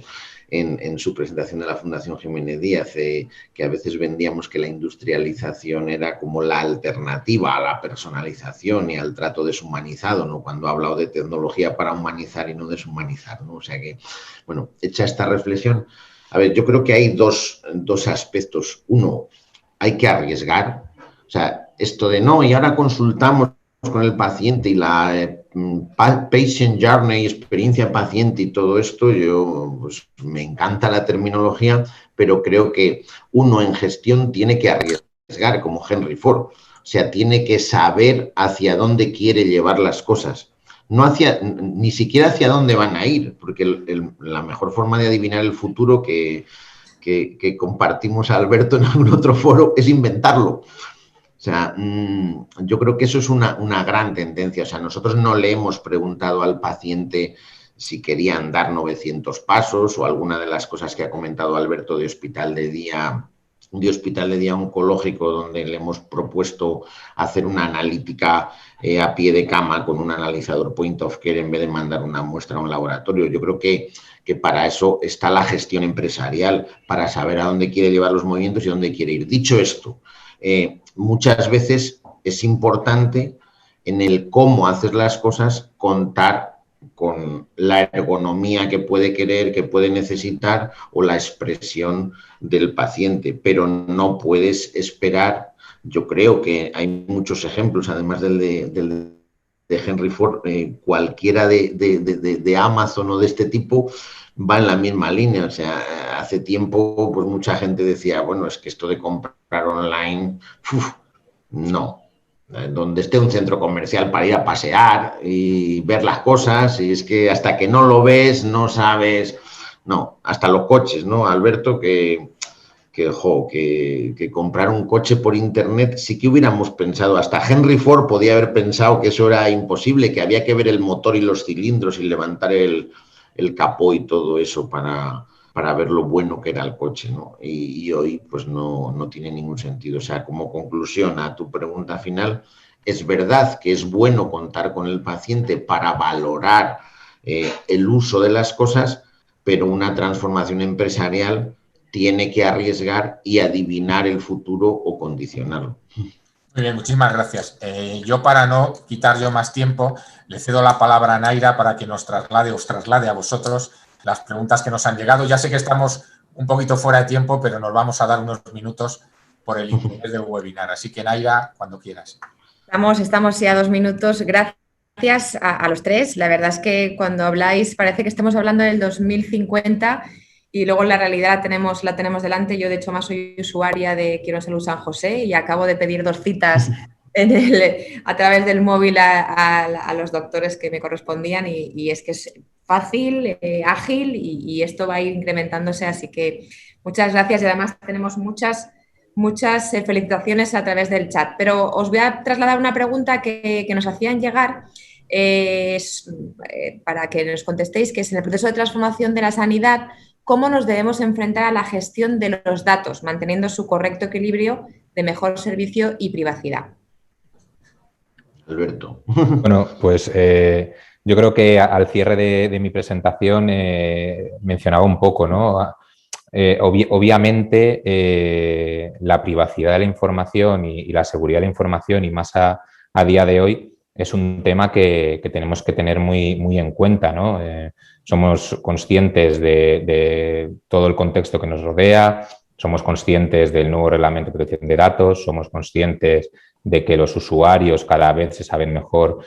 Speaker 3: en su presentación de la Fundación Jiménez Díaz, que a veces vendíamos que la industrialización era como la alternativa a la personalización y al trato deshumanizado, ¿no? Cuando ha hablado de tecnología para humanizar y no deshumanizar, ¿no? O sea que, bueno, hecha esta reflexión, a ver, yo creo que hay dos aspectos. Uno, hay que arriesgar. O sea, esto de no, y ahora consultamos con el paciente y la patient journey, experiencia paciente y todo esto, yo pues, me encanta la terminología, pero creo que uno en gestión tiene que arriesgar, como Henry Ford. O sea, tiene que saber hacia dónde quiere llevar las cosas. No ni siquiera hacia dónde van a ir, porque la mejor forma de adivinar el futuro que compartimos a Alberto en algún otro foro es inventarlo. O sea, yo creo que eso es una gran tendencia. O sea, nosotros no le hemos preguntado al paciente si quería andar 900 pasos o alguna de las cosas que ha comentado Alberto de hospital de día de hospital de día oncológico, donde le hemos propuesto hacer una analítica a pie de cama con un analizador point of care en vez de mandar una muestra a un laboratorio. Yo creo que para eso está la gestión empresarial, para saber a dónde quiere llevar los movimientos y a dónde quiere ir. Dicho esto, muchas veces es importante en el cómo hacer las cosas contar con la ergonomía que puede querer, que puede necesitar o la expresión del paciente, pero no puedes esperar. Yo creo que hay muchos ejemplos, además del de Henry Ford, cualquiera de Amazon o de este tipo va en la misma línea. O sea, hace tiempo pues mucha gente decía, bueno, es que esto de comprar online, no. Donde esté un centro comercial para ir a pasear y ver las cosas, y es que hasta que no lo ves, no sabes. No, hasta los coches, ¿no, Alberto? Que comprar un coche por internet sí que hubiéramos pensado, hasta Henry Ford podía haber pensado que eso era imposible, que había que ver el motor y los cilindros y levantar el capó y todo eso para ver lo bueno que era el coche, ¿no? Y hoy pues no tiene ningún sentido. O sea, como conclusión a tu pregunta final, es verdad que es bueno contar con el paciente para valorar el uso de las cosas, pero una transformación empresarial tiene que arriesgar y adivinar el futuro o condicionarlo.
Speaker 2: Muy bien, muchísimas gracias. Yo, para no quitar yo más tiempo, le cedo la palabra a Naira para que os traslade a vosotros las preguntas que nos han llegado. Ya sé que estamos un poquito fuera de tiempo, pero nos vamos a dar unos minutos por el interés del webinar. Así que, Naira, cuando quieras.
Speaker 1: Estamos ya a 2 minutos. Gracias a los tres. La verdad es que cuando habláis parece que estamos hablando del 2050 y luego la realidad la tenemos delante. Yo, de hecho, más soy usuaria de Quirón Salud San José y acabo de pedir 2 citas a través del móvil a los doctores que me correspondían y es que es fácil, ágil y esto va a ir incrementándose. Así que muchas gracias y además tenemos muchas felicitaciones a través del chat. Pero os voy a trasladar una pregunta que nos hacían llegar para que nos contestéis, que es: en el proceso de transformación de la sanidad, ¿cómo nos debemos enfrentar a la gestión de los datos, manteniendo su correcto equilibrio de mejor servicio y privacidad?
Speaker 3: Alberto.
Speaker 4: Bueno, pues yo creo que al cierre de mi presentación mencionaba un poco, ¿no? Obviamente, la privacidad de la información y la seguridad de la información, y más a día de hoy, es un tema que tenemos que tener muy en cuenta, ¿no? Somos conscientes de todo el contexto que nos rodea, somos conscientes del nuevo reglamento de protección de datos, somos conscientes de que los usuarios cada vez se saben mejor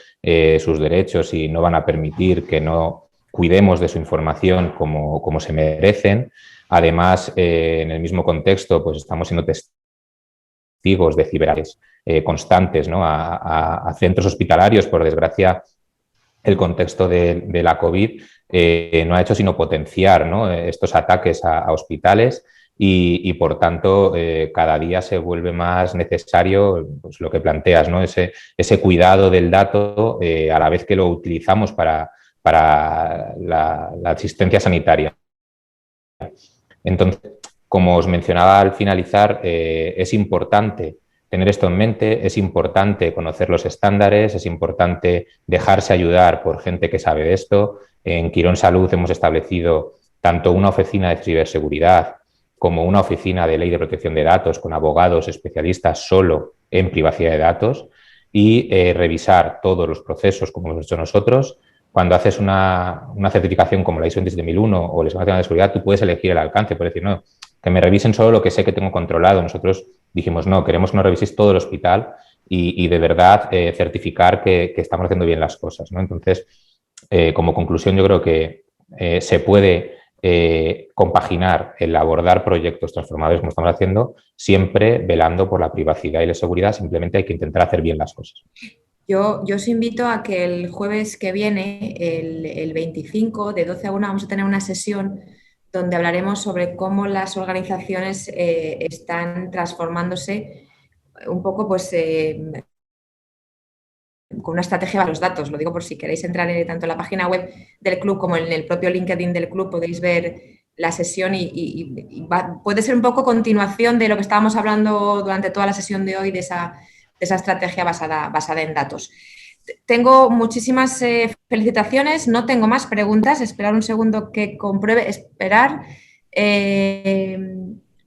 Speaker 4: sus derechos y no van a permitir que no cuidemos de su información como se merecen. Además, en el mismo contexto, pues estamos siendo testigos de ciberataques constantes, ¿no? a centros hospitalarios. Por desgracia, el contexto de la COVID no ha hecho sino potenciar, ¿no? estos ataques a hospitales y por tanto, cada día se vuelve más necesario, pues, lo que planteas, ¿no? Ese cuidado del dato a la vez que lo utilizamos para la asistencia sanitaria. Entonces, como os mencionaba al finalizar, es importante tener esto en mente, es importante conocer los estándares, es importante dejarse ayudar por gente que sabe de esto. En Quirón Salud hemos establecido tanto una oficina de ciberseguridad como una oficina de ley de protección de datos con abogados especialistas solo en privacidad de datos y revisar todos los procesos como hemos hecho nosotros. Cuando haces una certificación como la ISO 27001 o la Escuela Nacional de Seguridad, tú puedes elegir el alcance, puedes decir, no, que me revisen solo lo que sé que tengo controlado. Nosotros dijimos, no, queremos que nos reviséis todo el hospital y de verdad certificar que estamos haciendo bien las cosas, ¿no? Entonces, como conclusión, yo creo que se puede compaginar el abordar proyectos transformadores como estamos haciendo, siempre velando por la privacidad y la seguridad. Simplemente hay que intentar hacer bien las cosas.
Speaker 1: Yo os invito a que el jueves que viene, el 25, de 12 a 1, vamos a tener una sesión donde hablaremos sobre cómo las organizaciones están transformándose un poco, pues, con una estrategia para los datos. Lo digo por si queréis entrar tanto en la página web del club como en el propio LinkedIn del club, podéis ver la sesión y puede ser un poco continuación de lo que estábamos hablando durante toda la sesión de hoy, de esa estrategia basada en datos. Tengo muchísimas felicitaciones, no tengo más preguntas, esperar un segundo que compruebe, esperar.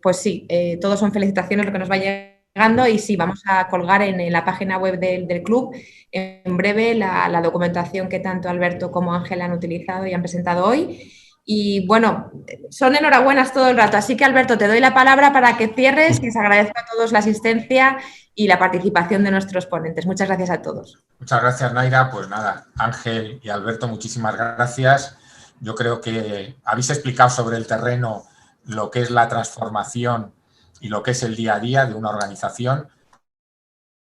Speaker 1: Pues sí, todos son felicitaciones lo que nos va llegando y sí, vamos a colgar en la página web del club en breve la documentación que tanto Alberto como Ángela han utilizado y han presentado hoy. Y bueno, son enhorabuenas todo el rato, así que Alberto, te doy la palabra para que cierres, que os agradezco a todos la asistencia y la participación de nuestros ponentes. Muchas gracias a todos.
Speaker 2: Muchas gracias, Naira. Pues nada, Ángel y Alberto, muchísimas gracias. Yo creo que habéis explicado sobre el terreno lo que es la transformación y lo que es el día a día de una organización.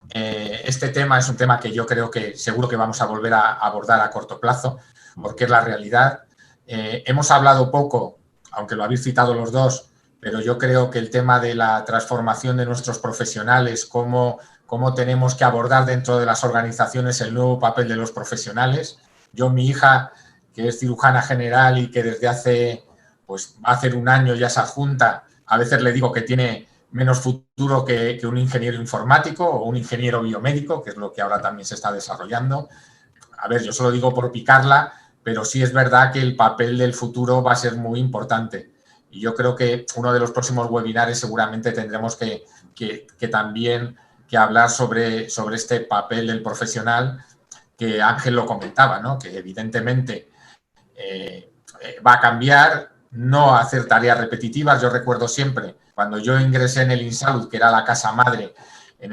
Speaker 2: Este tema es un tema que yo creo que seguro que vamos a volver a abordar a corto plazo, porque es la realidad. Hemos hablado poco, aunque lo habéis citado los dos, pero yo creo que el tema de la transformación de nuestros profesionales, cómo tenemos que abordar dentro de las organizaciones el nuevo papel de los profesionales. Yo, mi hija, que es cirujana general y que desde hace, pues va a hacer un año ya se adjunta, a veces le digo que tiene menos futuro que un ingeniero informático o un ingeniero biomédico, que es lo que ahora también se está desarrollando. A ver, yo solo digo por picarla, pero sí es verdad que el papel del futuro va a ser muy importante. Y yo creo que uno de los próximos webinares seguramente tendremos que también que hablar sobre este papel del profesional, que Ángel lo comentaba, ¿no? Que evidentemente va a cambiar, no hacer tareas repetitivas. Yo recuerdo siempre, cuando yo ingresé en el InSalud, que era la casa madre en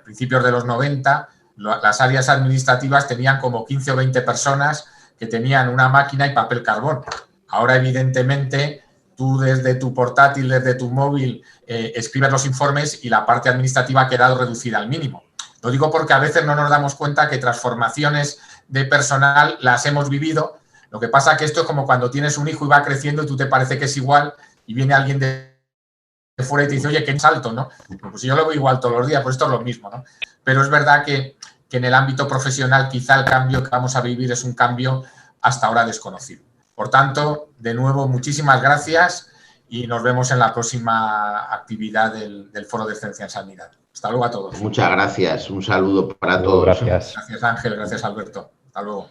Speaker 2: principios de los 90, las áreas administrativas tenían como 15 o 20 personas que tenían una máquina y papel carbón. Ahora, evidentemente, tú desde tu portátil, desde tu móvil, escribes los informes y la parte administrativa ha quedado reducida al mínimo. Lo digo porque a veces no nos damos cuenta que transformaciones de personal las hemos vivido. Lo que pasa es que esto es como cuando tienes un hijo y va creciendo y tú te parece que es igual y viene alguien de fuera y te dice, oye, qué salto, ¿no? Pues yo lo veo igual todos los días, pues esto es lo mismo, ¿no? Pero es verdad que en el ámbito profesional quizá el cambio que vamos a vivir es un cambio hasta ahora desconocido. Por tanto, de nuevo, muchísimas gracias y nos vemos en la próxima actividad del Foro de Excelencia en Sanidad. Hasta luego a todos.
Speaker 3: Muchas gracias. Un saludo para todos.
Speaker 4: Gracias.
Speaker 2: Gracias, Ángel. Gracias, Alberto. Hasta luego.